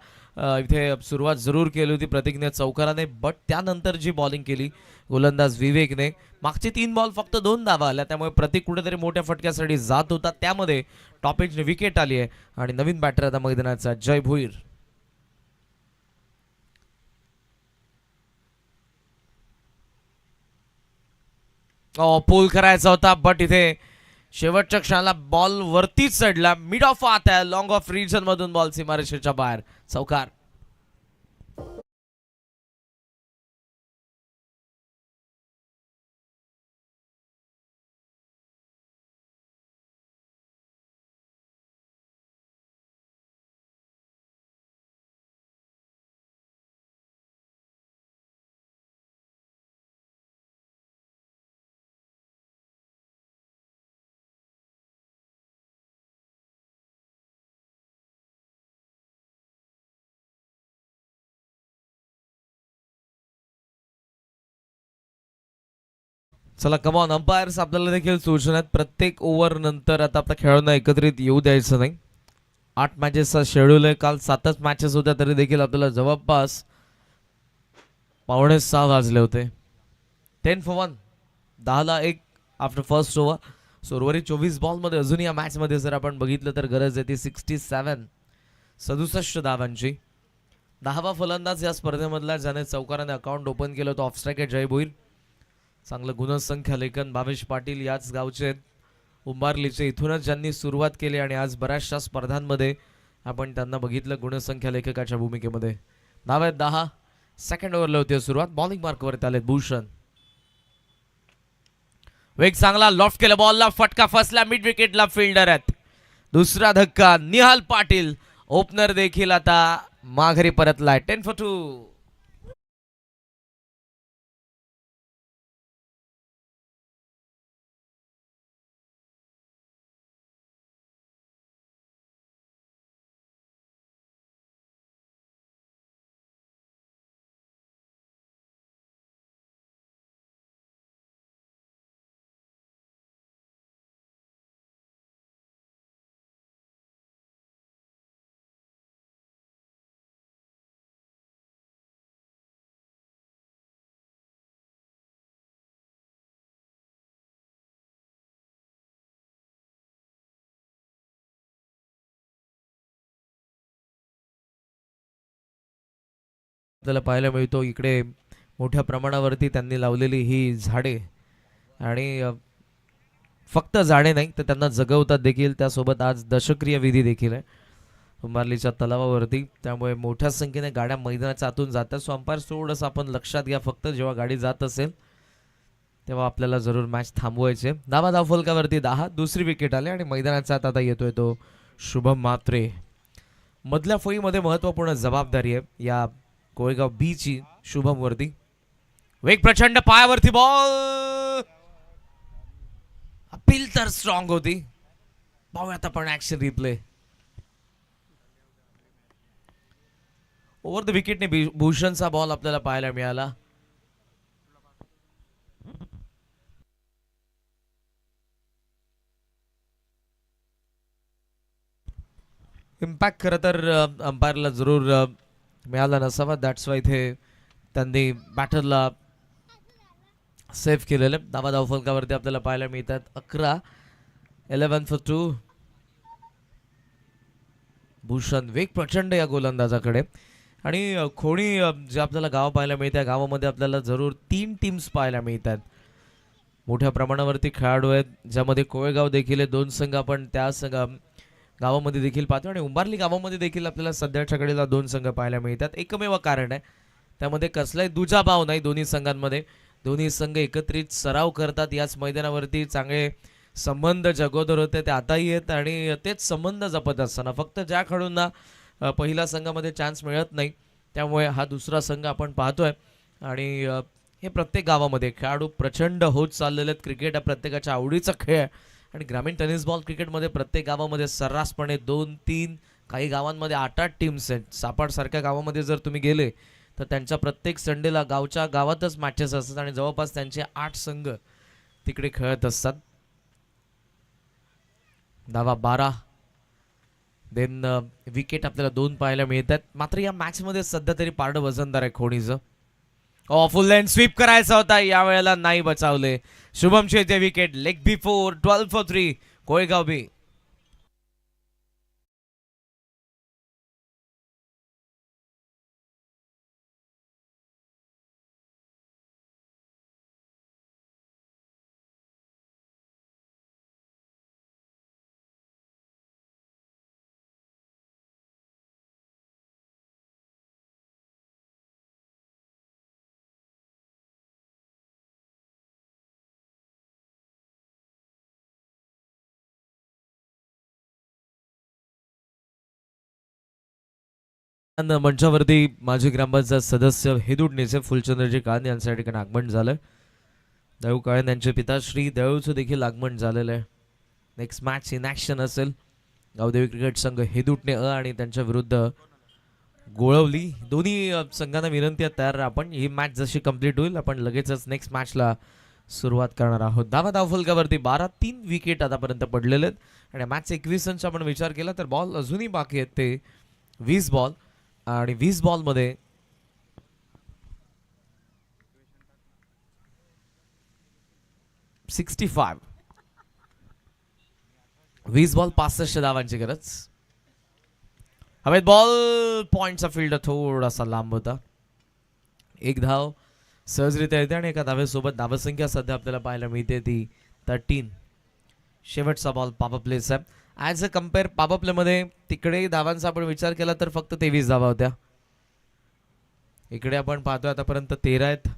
इथे सुरुवात जरूर केली होती प्रतीकने चौकाराने, बट त्यानंतर जी बॉलिंग केली गोलंदाज विवेकने, मागचे 3 बॉल फक्त 2 धावा आल्या, त्यामुळे प्रतीक कुठेतरी मोठ्या फटक्यासाठी जात होता. त्यामध्ये टॉपेजने विकेट आली आहे आणि नवीन बॅटर आता मैदानाचा जय भोईर. पूल करायचा होता, बट इथे शेवटच्या क्षणाला बॉल वरतीच चढला. मिड ऑफ आत आहे, लॉंग ऑफ रिजन मधून बॉल सीमारेषेच्या बाहेर. चौकार. चला कमॉन अंपायर्स, आपल्याला देखील सूचना आहेत. प्रत्येक ओव्हर नंतर आता आपल्या खेळाडूंना एकत्रित येऊ द्यायचं नाही. 8 मॅचेसचा शेड्यूल आहे. काल 7च मॅचेस होत्या तरी देखील आपल्याला जवळपास 5:45 वाजले होते. 10 for 1, 10ला 1 आफ्टर फर्स्ट ओव्हर. उर्वरित 24 बॉलमध्ये अजून या मॅचमध्ये जर आपण बघितलं तर गरज आहे ती 67 धावांची. 10वा फलंदाज या स्पर्धेमधला ज्याने चौकाराने अकाउंट ओपन केलं होतं ऑफ स्ट्राईक आहे जय भोईर. चांगलं गुणसंख्या लेखन भावेश पाटील याच गावचे उंबारलीचे, इथूनच ज्यांनी सुरुवात केली आणि आज बऱ्याचशा स्पर्धांमध्ये आपण त्यांना बघितलं गुणसंख्या लेखकाच्या भूमिकेमध्ये. नाव आहेत 10. सेकंड ओव्हरला होती सुरुवात. बॉलिंग मार्कवरती आले भूषण. वेग चांगला, लॉफ्ट केलं बॉलला, फटका फसला, मिड विकेटला फिल्डर आहेत. दुसरा धक्का. निहाल पाटील ओपनर देखील आता माघारी परतलाय. 10 for 2. आपल्याला पाहायला मिळतो इकडे मोठ्या प्रमाणावरती त्यांनी लावलेली ही झाडे आणि फक्त झाडे नाही तर त्यांना जगवतात देखील. त्यासोबत आज दशक्रिया विधी देखील आहे उंबारलीच्या तलावावरती, त्यामुळे मोठ्या संख्येने गाड्या मैदानाच्या आतून जातात. सो अंपायर थोडंसं आपण लक्षात घ्या, फक्त जेव्हा गाडी जात असेल तेव्हा आपल्याला जरूर मॅच थांबवायचे. धाव फलकावरती 10, दुसरी विकेट आली आणि मैदानाच्या आत आता येतोय तो शुभम म्हात्रे. मधल्या फळीमध्ये महत्त्वपूर्ण जबाबदारी आहे या कोळेगाव बी ची शुभम वरती. वेग प्रचंड, पायावरती बॉल, अपील तर स्ट्रॉंग होती. पाहूयात आपण ऍक्शन रिप्ले. ओव्हर द विकेटने भूषणचा बॉल आपल्याला पाहायला मिळाला. इम्पॅक्ट खरं तर अंपायरला जरूर मिळाला नसावा. दॅट्स वाय इथे त्यांनी बॅटरला सेव्ह केलेलं. धाव फलकावरती आपल्याला पाहायला मिळतात 11, 11 for 2. भूषण, वेग प्रचंड या गोलंदाजाकडे. आणि खोणी जे आपल्याला गाव पाहायला मिळते, या गावामध्ये आपल्याला जरूर 3 टीम्स पाहायला मिळतात. मोठ्या प्रमाणावरती खेळाडू आहेत, ज्यामध्ये कोळेगाव देखील आहे. 2 संघ आपण त्या गावामध्ये देखील पाहतो आणि उंबारली गावामध्ये देखील आपल्याला सध्याच्या घडीला 2 संघ पाहायला मिळतात. एकमेव कारण आहे त्यामध्ये कसलाही दुजाभाव नाही दोन्ही संघांमध्ये. दोन्ही संघ एकत्रित सराव करतात याच मैदानावरती. चांगले संबंध जगोदर होते ते आताही आहेत आणि तेच संबंध जपत असताना फक्त ज्या खेळाडूंना पहिल्या संघामध्ये चान्स मिळत नाही, त्यामुळे हा दुसरा संघ आपण पाहतोय. आणि हे प्रत्येक गावामध्ये खेळाडू प्रचंड होत चाललेले आहेत. क्रिकेट हा प्रत्येकाच्या आवडीचा खेळ आहे आणि ग्रामीण टेनिस बॉल क्रिकेटमध्ये प्रत्येक गावामध्ये सर्रासपणे 2-3, काही गावांमध्ये 8-8 टीम्स आहेत. सापाडसारख्या गावामध्ये जर तुम्ही गेले तर त्यांच्या प्रत्येक संडेला गावच्या गावातच मॅचेस असतात आणि जवळपास त्यांचे 8 संघ तिकडे खेळत असतात. धावा 12, देन विकेट आपल्याला 2 पाहायला मिळतात. मात्र या मॅचमध्ये सध्या तरी पारडं वजनदार आहे खोणीचं. फुल लेन स्वीप करायचा होता, या वेळेला नाही बचावले. शुभमचे ते wicket. Leg before 12 for 3 Kolegaon B. मंचावरती माजी ग्रामपंचायत सदस्य हेदुडणेचे फुलचंद्रजी काळन यांच्या ठिकाणी आगमन झालं. दळू काळन यांचे पिता श्री दळूचं देखील आगमन झालेलं आहे. नेक्स्ट मॅच इन ॲक्शन असेल गावदेवी क्रिकेट संघ हेदुटणे आणि त्यांच्या विरुद्ध गोळवली. दोन्ही संघांना विनंती आहे तयार राहा. आपण ही मॅच जशी कंप्लीट होईल आपण लगेचच नेक्स्ट मॅचला सुरुवात करणार आहोत. धाव फलकावरती 12, 3 विकेट आतापर्यंत पडलेले आहेत आणि मॅच 21 रनचा आपण विचार केला तर बॉल अजूनही बाकी आहेत ते 20 बॉल. आणि 20 बॉलमध्ये 65, 20 बॉल 65 धावांची गरज. हवेत बॉल, पॉइंटचा फील्ड थोडासा लांब होता. 1 धाव सहजरित्या येते आणि एका धावेसोबत धावसंख्या सध्या आपल्याला पाहायला मिळते ती 13. शेवटचा बॉल पॉप प्लेचा आहे. ॲज अ कम्पेअर पॉप प्लेमध्ये तिकडे धावांचा आपण विचार केला तर फक्त 23 धावा होत्या. इकडे आपण पाहतोय आतापर्यंत 13 आहेत.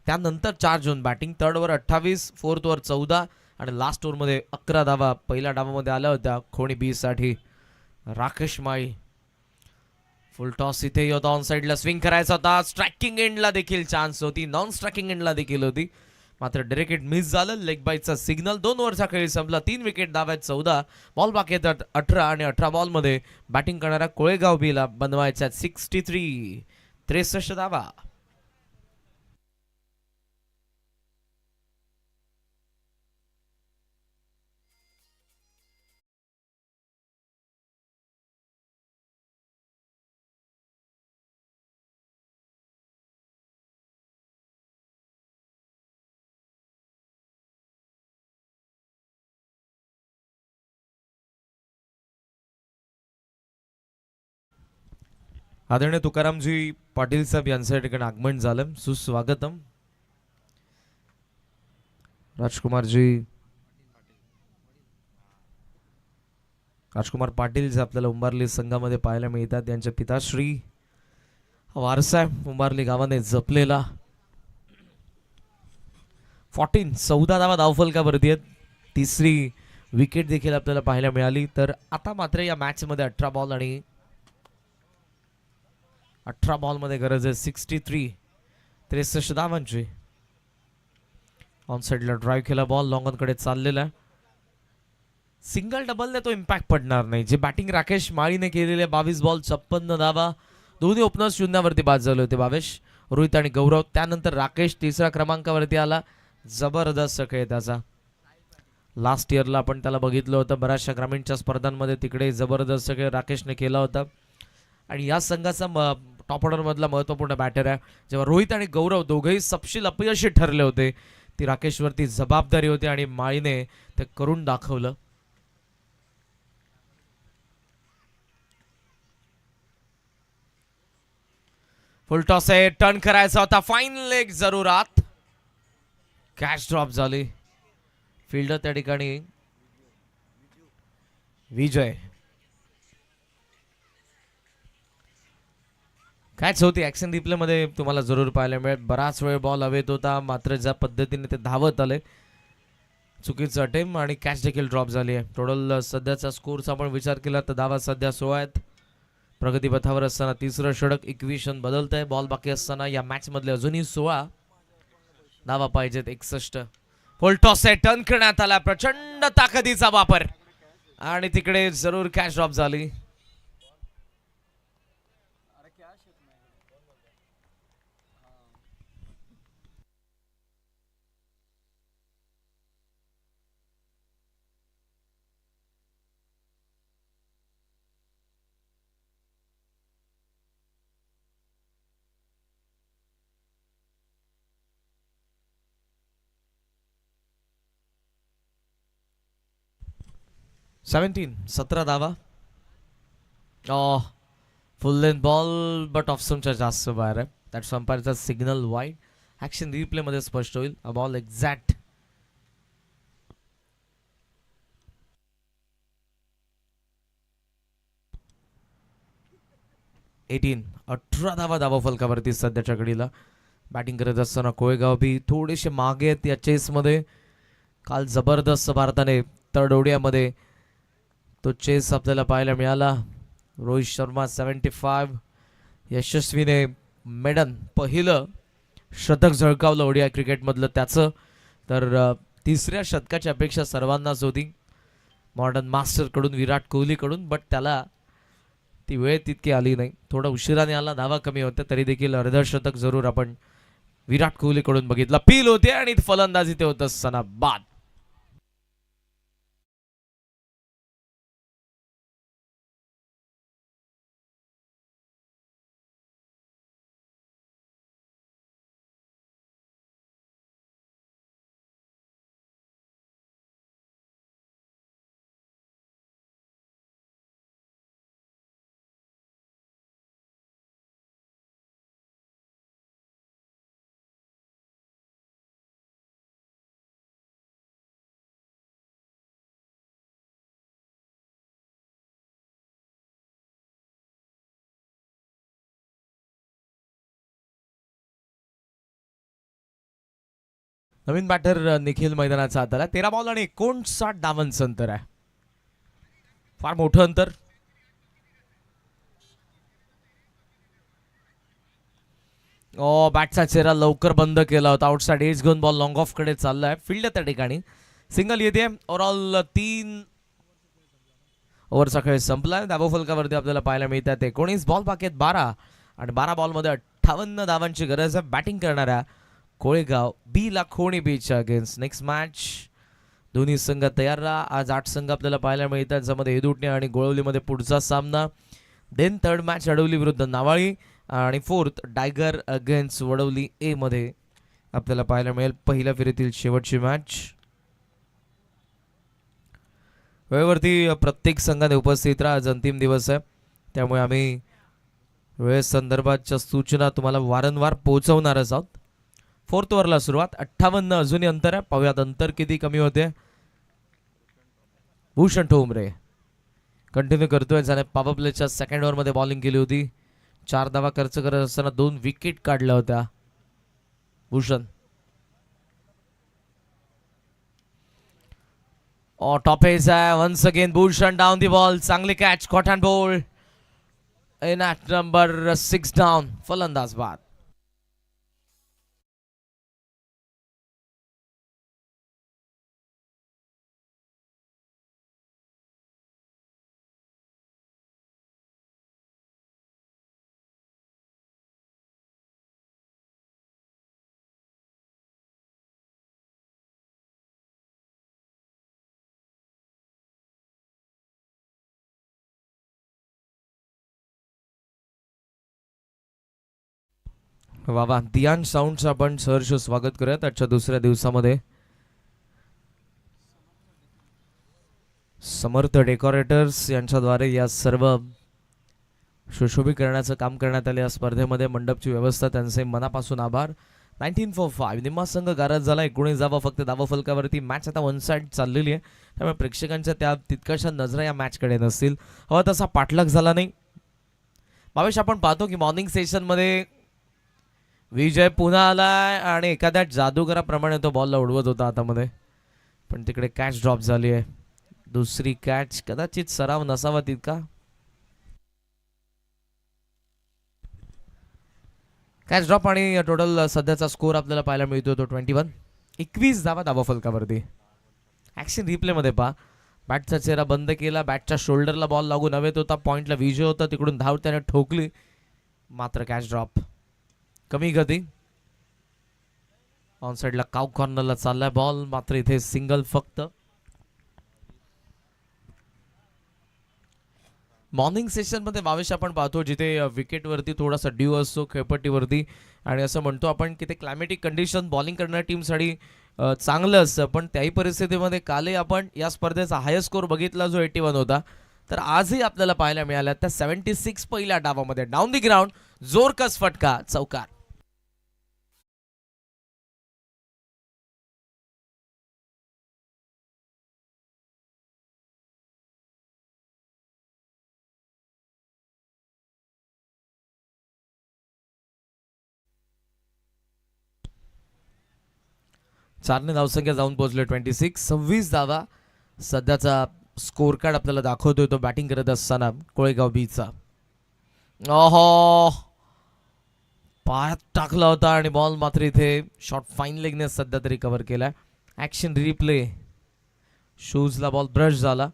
त्यानंतर 4 जून batting. Third over 28, fourth over 14 आणि लास्ट ओव्हरमध्ये 11 धावा पहिल्या डावामध्ये आल्या होत्या खोणी बी साठी. राकेश माळी फुल टॉस इथे होता. ऑन साईडला स्विंग करायचा होता. स्ट्रायकिंग एंडला देखील चान्स होती, नॉन स्ट्रायकिंग एंडला देखील होती, मात्र डायरेक्ट मिस झालं. लेग बाईचा सिग्नल. 2 ओव्हरचा खेळ संपला. 3 विकेट धाव आहेत. 14 बॉल बाकी आहेत 18 आणि 18 बॉलमध्ये बॅटिंग करणाऱ्या कोळेगाव बीला बनवायच्या 63 धावा. आदरणीय तुकारामजी पाटील साहेब यांचं या ठिकाणी आगमन झालं, सुस्वागतम. राजकुमार पाटील जे आपल्याला उंबारली संघामध्ये पाहायला मिळतात. त्यांच्या पिताश्री वारसा आहे उंबारली गावाने जपलेला. 14 धावा धावफलकावरती आहेत. तिसरी विकेट देखील आपल्याला पाहायला मिळाली. तर आता मात्र या मॅच मध्ये 18 बॉल आणि 18 बॉल मध्ये गरज आहे 63 धावांची. ऑन साइडला ड्राईव्ह केला बॉल, लॉंग ऑन कडे चाललेला. सिंगल डबलने तो इम्पॅक्ट पडणार नाही. जे बॅटिंग राकेश माळीने केलेले 22 बॉल 56 धावा, दोन्ही ओपनर्स शून्यावरती बाद झाले होते. भावेश, रोहित आणि गौरव. त्यानंतर राकेश तिसऱ्या क्रमांकावरती आला. जबरदस्त खेळ त्याचा. लास्ट इयरला आपण त्याला बघितलं होतं बऱ्याचशा ग्रामीणच्या स्पर्धांमध्ये, तिकडे जबरदस्त खेळ राकेशने केला होता. आणि या संघाचा टॉप ऑर्डर मधला महत्वपूर्ण बॅटर आहे. जेव्हा रोहित आणि गौरव दोघेही सपशील अपयशी ठरले होते, ती राकेशवरती जबाबदारी होती आणि माळीने ते करून दाखवलं. फुल टॉस आहे, टर्न करायचा होता, फाईन लेग जरूरात. कॅच ड्रॉप झाली. फिल्डर त्या ठिकाणी विजय. कॅच होती. ऍक्शन रिप्ले मध्ये तुम्हाला जरूर पाहायला मिळेल. बराच वेळ बॉल हवेत होता, मात्र ज्या पद्धतीने ते धावत आले, चुकीचं अटेम्प्ट आणि कॅच देखील ड्रॉप झाली आहे. टोटल सध्याचा स्कोरचा आपण विचार केला तर धावा सध्या 16 आहेत. प्रगतीपथावर असताना तिसरं षटक, 21 रन बदलत आहे. बॉल बाकी असताना या मॅच मधले अजूनही 16 धावा पाहिजेत. 61. फुल टॉस आहे, टर्न करण्यात आला. प्रचंड ताकदीचा वापर आणि तिकडे जरूर कॅच ड्रॉप झाली. सेवन्टीन 17 धावा. Full length ball but off स्टंपच्या जास्त बाहेर आहे. दॅट्स अंपायरचा सिग्नल वाईड. ऍक्शन रिप्ले मध्ये स्पष्ट होईल. अ बॉल एक्झॅक्ट 18 धावा धावा फलकावरती सध्याच्या घडीला. बॅटिंग करत असताना कोळेगाव बी थोडेसे मागे आहेत या चेस मध्ये. काल जबरदस्त भारताने थर्ड ओडियामध्ये तो चेस आपल्याला पाहायला मिळाला. रोहित शर्मा 75 यशस्वीने मेडन पहिलं शतक झळकावलं ओडिया क्रिकेटमधलं त्याचं. तर तिसऱ्या शतकाची अपेक्षा सर्वांनाच होती मॉडर्न मास्टरकडून, विराट कोहलीकडून. बट त्याला ती वेळ तितकी आली नाही. थोडा उशिराने आला, धावा कमी होत्या, तरी देखील अर्धशतक जरूर आपण विराट कोहलीकडून बघितला. पील होते आणि फलंदाजी ते होत असताना बाद. नवीन बॅटर निखिल मैदानाचा हात आला. 13 बॉल आणि 59 धावांचं अंतर आहे. फार मोठं अंतर. बॅटचा चेहरा लवकर बंद केला होता. आउटसाइड एज घेऊन बॉल लॉंग ऑफ कडे चाललाय. फील्ड त्या ठिकाणी सिंगल येते. ओव्हरऑल 3 ओव्हरचा खेळ संपलाय. धावा फलकावरती आपल्याला पाहायला मिळतात 19 बॉल बाकी आहेत 12 आणि 12 बॉल मध्ये 58 धावांची गरज आहे. बॅटिंग करणाऱ्या कोळेगाव बी ला खोणी बीच्या अगेन्स्ट. नेक्स्ट मॅच दोन्ही संघ तयार राहा. आज 8 संघ आपल्याला पाहायला मिळतात, ज्यामध्ये हेदुटणे आणि गोळवलीमध्ये पुढचा सामना. देन थर्ड मॅच अडवली विरुद्ध नावाळी आणि फोर्थ टायगर अगेन्स्ट वडवली ए मध्ये आपल्याला पाहायला मिळेल पहिल्या फेरीतील शेवटची मॅच. वेळेवरती प्रत्येक संघाने उपस्थित राहा. आज अंतिम दिवस आहे, त्यामुळे आम्ही वेळेसंदर्भाच्या सूचना तुम्हाला वारंवार पोहोचवणारच आहोत. 4th ओव्हरला सुरुवात. 58 अजूनही अंतर आहे. पाहूयात अंतर किती कमी होते. भूषण ठोंबरे कंटिन्यू करतोय. त्याने पॉवर प्लेच्या सेकंड ओव्हरमध्ये बॉलिंग केली होती. 4 धावा खर्च करत असताना 2 विकेट काढल्या होत्या भूषण. टॉप एज आहे once again. Bhushan down the ball. चांगली catch. Caught and bowled in at number 6 down. फलंदाज बाद. वा दियान साऊंडचं आपण सहर्ष स्वागत करूयात आजच्या दुसऱ्या दिवसामध्ये. समर्थ डेकोरेटर्स यांच्याद्वारे या सर्व सुशोभीकरणाचं काम करण्यात आले. या स्पर्धेमध्ये मंडपची व्यवस्था त्यांचे मनापासून आभार. 19 for 5 निम्मा संघ गारद झाला. 19 धावा फक्त धावा फलकावरती. मॅच आता वन साइड चाललेली आहे, त्यामुळे प्रेक्षकांच्या त्या तितक्याशा नजरा या मॅचकडे नसतील. हवा तसा पाठलाग झाला नाही. भावेश, आपण पाहतो की मॉर्निंग सेशनमध्ये विजय पुन्हा आलाय आणि एखाद्या जादूगराप्रमाणे तो बॉलला उडवत होता हातामध्ये, पण तिकडे कॅच ड्रॉप झाली आहे. दुसरी कॅच. कदाचित सराव नसावा तितका. कॅच ड्रॉप आणि टोटल सध्याचा स्कोर आपल्याला पाहायला मिळतो तो 21. 21 धावा धावा फलकावरती. ॲक्शन रिप्लेमध्ये पहा. बॅटचा चेहरा बंद केला. बॅटच्या शोल्डरला बॉल लागून हवेत होता. पॉईंटला विजय होता. तिकडून धाव त्याने ठोकली, मात्र कॅच ड्रॉप. कमी गती. ऑन साईडला काउ कॉर्नरला चाललाय बॉल, मात्र इथे सिंगल फक्त. मॉर्निंग सेशनमध्ये भावेश आपण पाहतो जिथे विकेटवरती थोडासा ड्यू असतो खेळपट्टीवरती, आणि असं म्हणतो आपण की ते क्लायमेटिक कंडिशन बॉलिंग करणाऱ्या टीमसाठी चांगलं असतं. पण त्याही परिस्थितीमध्ये कालही आपण या स्पर्धेचा हायस्ट स्कोर बघितला जो 81 होता, तर आजही आपल्याला पाहायला मिळाला त्या 76 पहिल्या डावामध्ये. डाऊन दी ग्राउंड जोरकस फटका, चौकार. चारने धावसंख्या जाऊन पोहोचले 26. 26 धावा सध्याचा स्कोर कार्ड आपल्याला दाखवतोय तो बॅटिंग करत असताना कोळेगाव बीचा. ओहो, पायात टाकला होता आणि बॉल मात्र इथे शॉर्ट फाईन लेगने सध्या तरी कव्हर केलाय. Action replay. शूजला बॉल ब्रश झाला.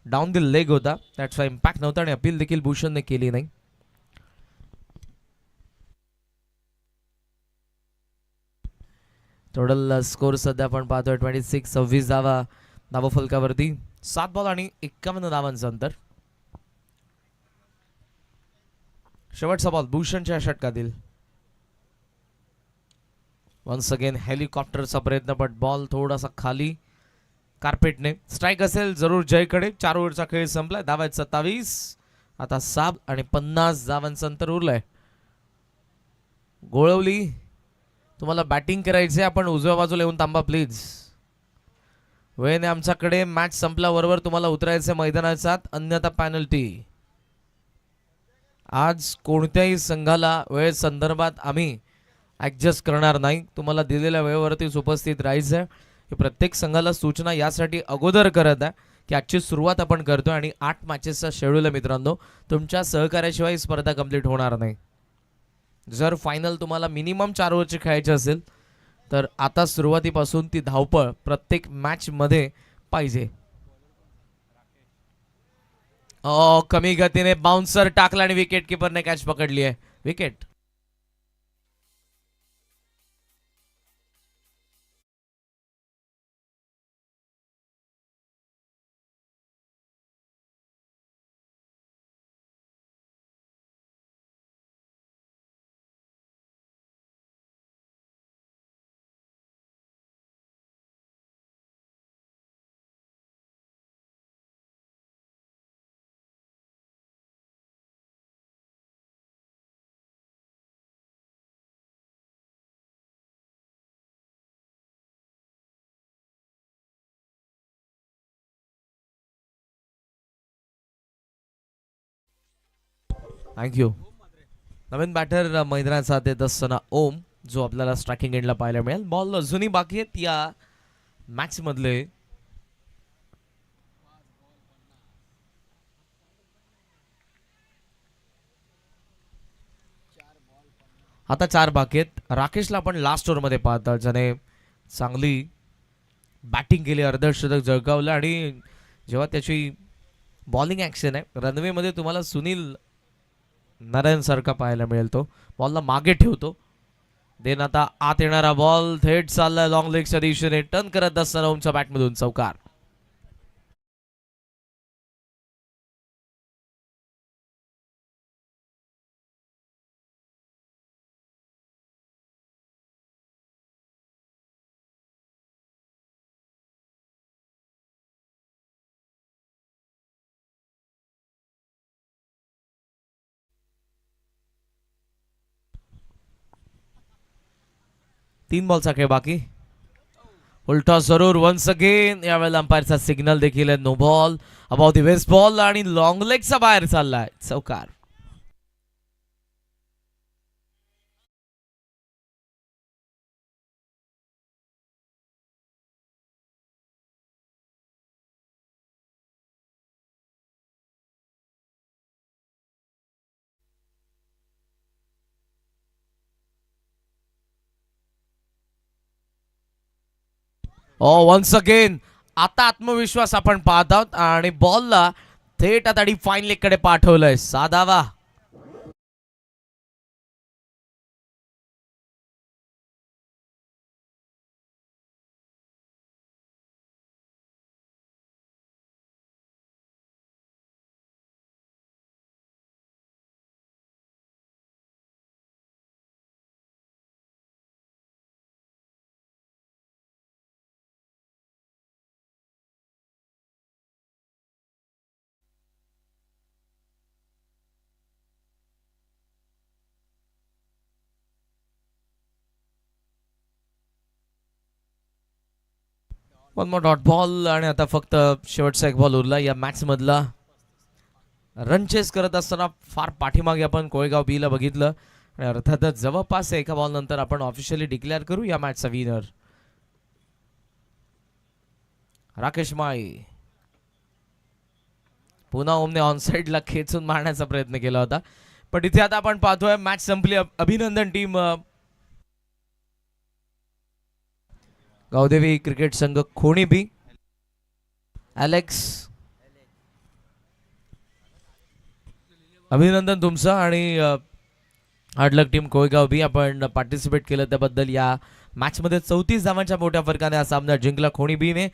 डाऊन द लेग होता, त्याचा इम्पॅक्ट नव्हता आणि अपील देखील भूषणने केली नाही. टोटल स्कोर सध्या आपण पाहतोय 26. 26 धावा धावा फलकावरती. 7 बॉल आणि 51 धावांचं अंतर. शेवटचा बॉल भूषणच्या षटकातील. वन्स अगेन हेलिकॉप्टरचा प्रयत्न, पण बॉल थोडासा खाली कार्पेटने. स्ट्राईक असेल जरूर जयकडे. 4 ओव्हरचा खेळ संपलाय. धावा 27. आता 7 आणि 50 धावांचं अंतर उरलंय. गोळवली, तुम्हाला बॅटिंग करायचे, आपण उजव्या बाजूला येऊन थांबा प्लीज. वेळेने आमच्याकडे. मॅच संपल्याबरोबर तुम्हाला उतरायचं मैदानाचा, अन्यथा पॅनल्टी. आज कोणत्याही संघाला वेळ संदर्भात आम्ही ॲडजस्ट करणार नाही. तुम्हाला दिलेल्या वेळेवरतीच उपस्थित राहायचं. हे प्रत्येक संघाला सूचना यासाठी अगोदर करत आहे की आजची सुरुवात आपण करतोय आणि 8 मॅचेसचा शेड्यूल आहे मित्रांनो. तुमच्या सहकार्याशिवाय ही स्पर्धा कंप्लीट होणार नाही. जर फायनल तुम्हाला मिनिमम 4 ओव्हरची खेळायची असेल तर आता सुरुवातीपासून ती धावपळ प्रत्येक मॅचमध्ये पाहिजे. कमी गतीने बाउन्सर टाकला आणि विकेट किपरने कॅच पकडली आहे. विकेट. थँक्यू. नवीन बॅटर मैदानात येत असताना ओम, जो आपल्याला स्ट्रायकिंग एंडला पाहायला मिळेल. बॉल अजूनही बाकी आहेत या मॅच मधले. आता 4 बाकी आहेत. राकेशला आपण लास्ट ओव्हरमध्ये पाहतो, ज्याने चांगली बॅटिंग केली, अर्धशतक झळकावलं. आणि जेव्हा त्याची बॉलिंग ॲक्शन आहे रनवेमध्ये, तुम्हाला सुनील नारायण सारखा पाहायला मिळेल. तो बॉलला मागे ठेवतो. देन आता आत येणारा बॉल थेट चाललाय लॉंग लेगच्या दिशेने. टर्न करत असताना ओमच्या बॅटमधून चौकार. तीन बॉलचा खेळ बाकी. उलटा जरूर वन्स अगेन. यावेळेला अंपायरचा सिग्नल देखील आहे, no ball. About the waist ball आणि लॉंग लेगचा बाहेर चाललाय चौकार. Once again. आता आत्मविश्वास आपण पाहत आहोत आणि बॉलला थेट आता फाईन लेग कडे पाठवलंय. साधावा. One more dot ball. आणि आता फक्त शेवटचा एक बॉल उरला या मॅच मधला. रन चेस करत असताना फार पाठीमागे आपण कोळेगाव बी ला बघितलं. आणि अर्थातच जवळपास एका बॉल नंतर आपण ऑफिशियली डिक्लेअर करू या मॅचचा विनर. राकेश माळी. पुन्हा ओमने ऑनसाइडला खेचून मारण्याचा प्रयत्न केला होता, पण इथे आता आपण पाहतोय मॅच संपली. अभिनंदन टीम. गावदेवी क्रिकेट संघ खोणी बी. ॲलेक्स, अभिनंदन तुमचं. आणि हार्डलक टीम कोळगाव बी, आपण पार्टिसिपेट केलं त्याबद्दल. या मॅचमध्ये 34 धावांच्या मोठ्या फरकाने हा सामना जिंकला खोणी बीने.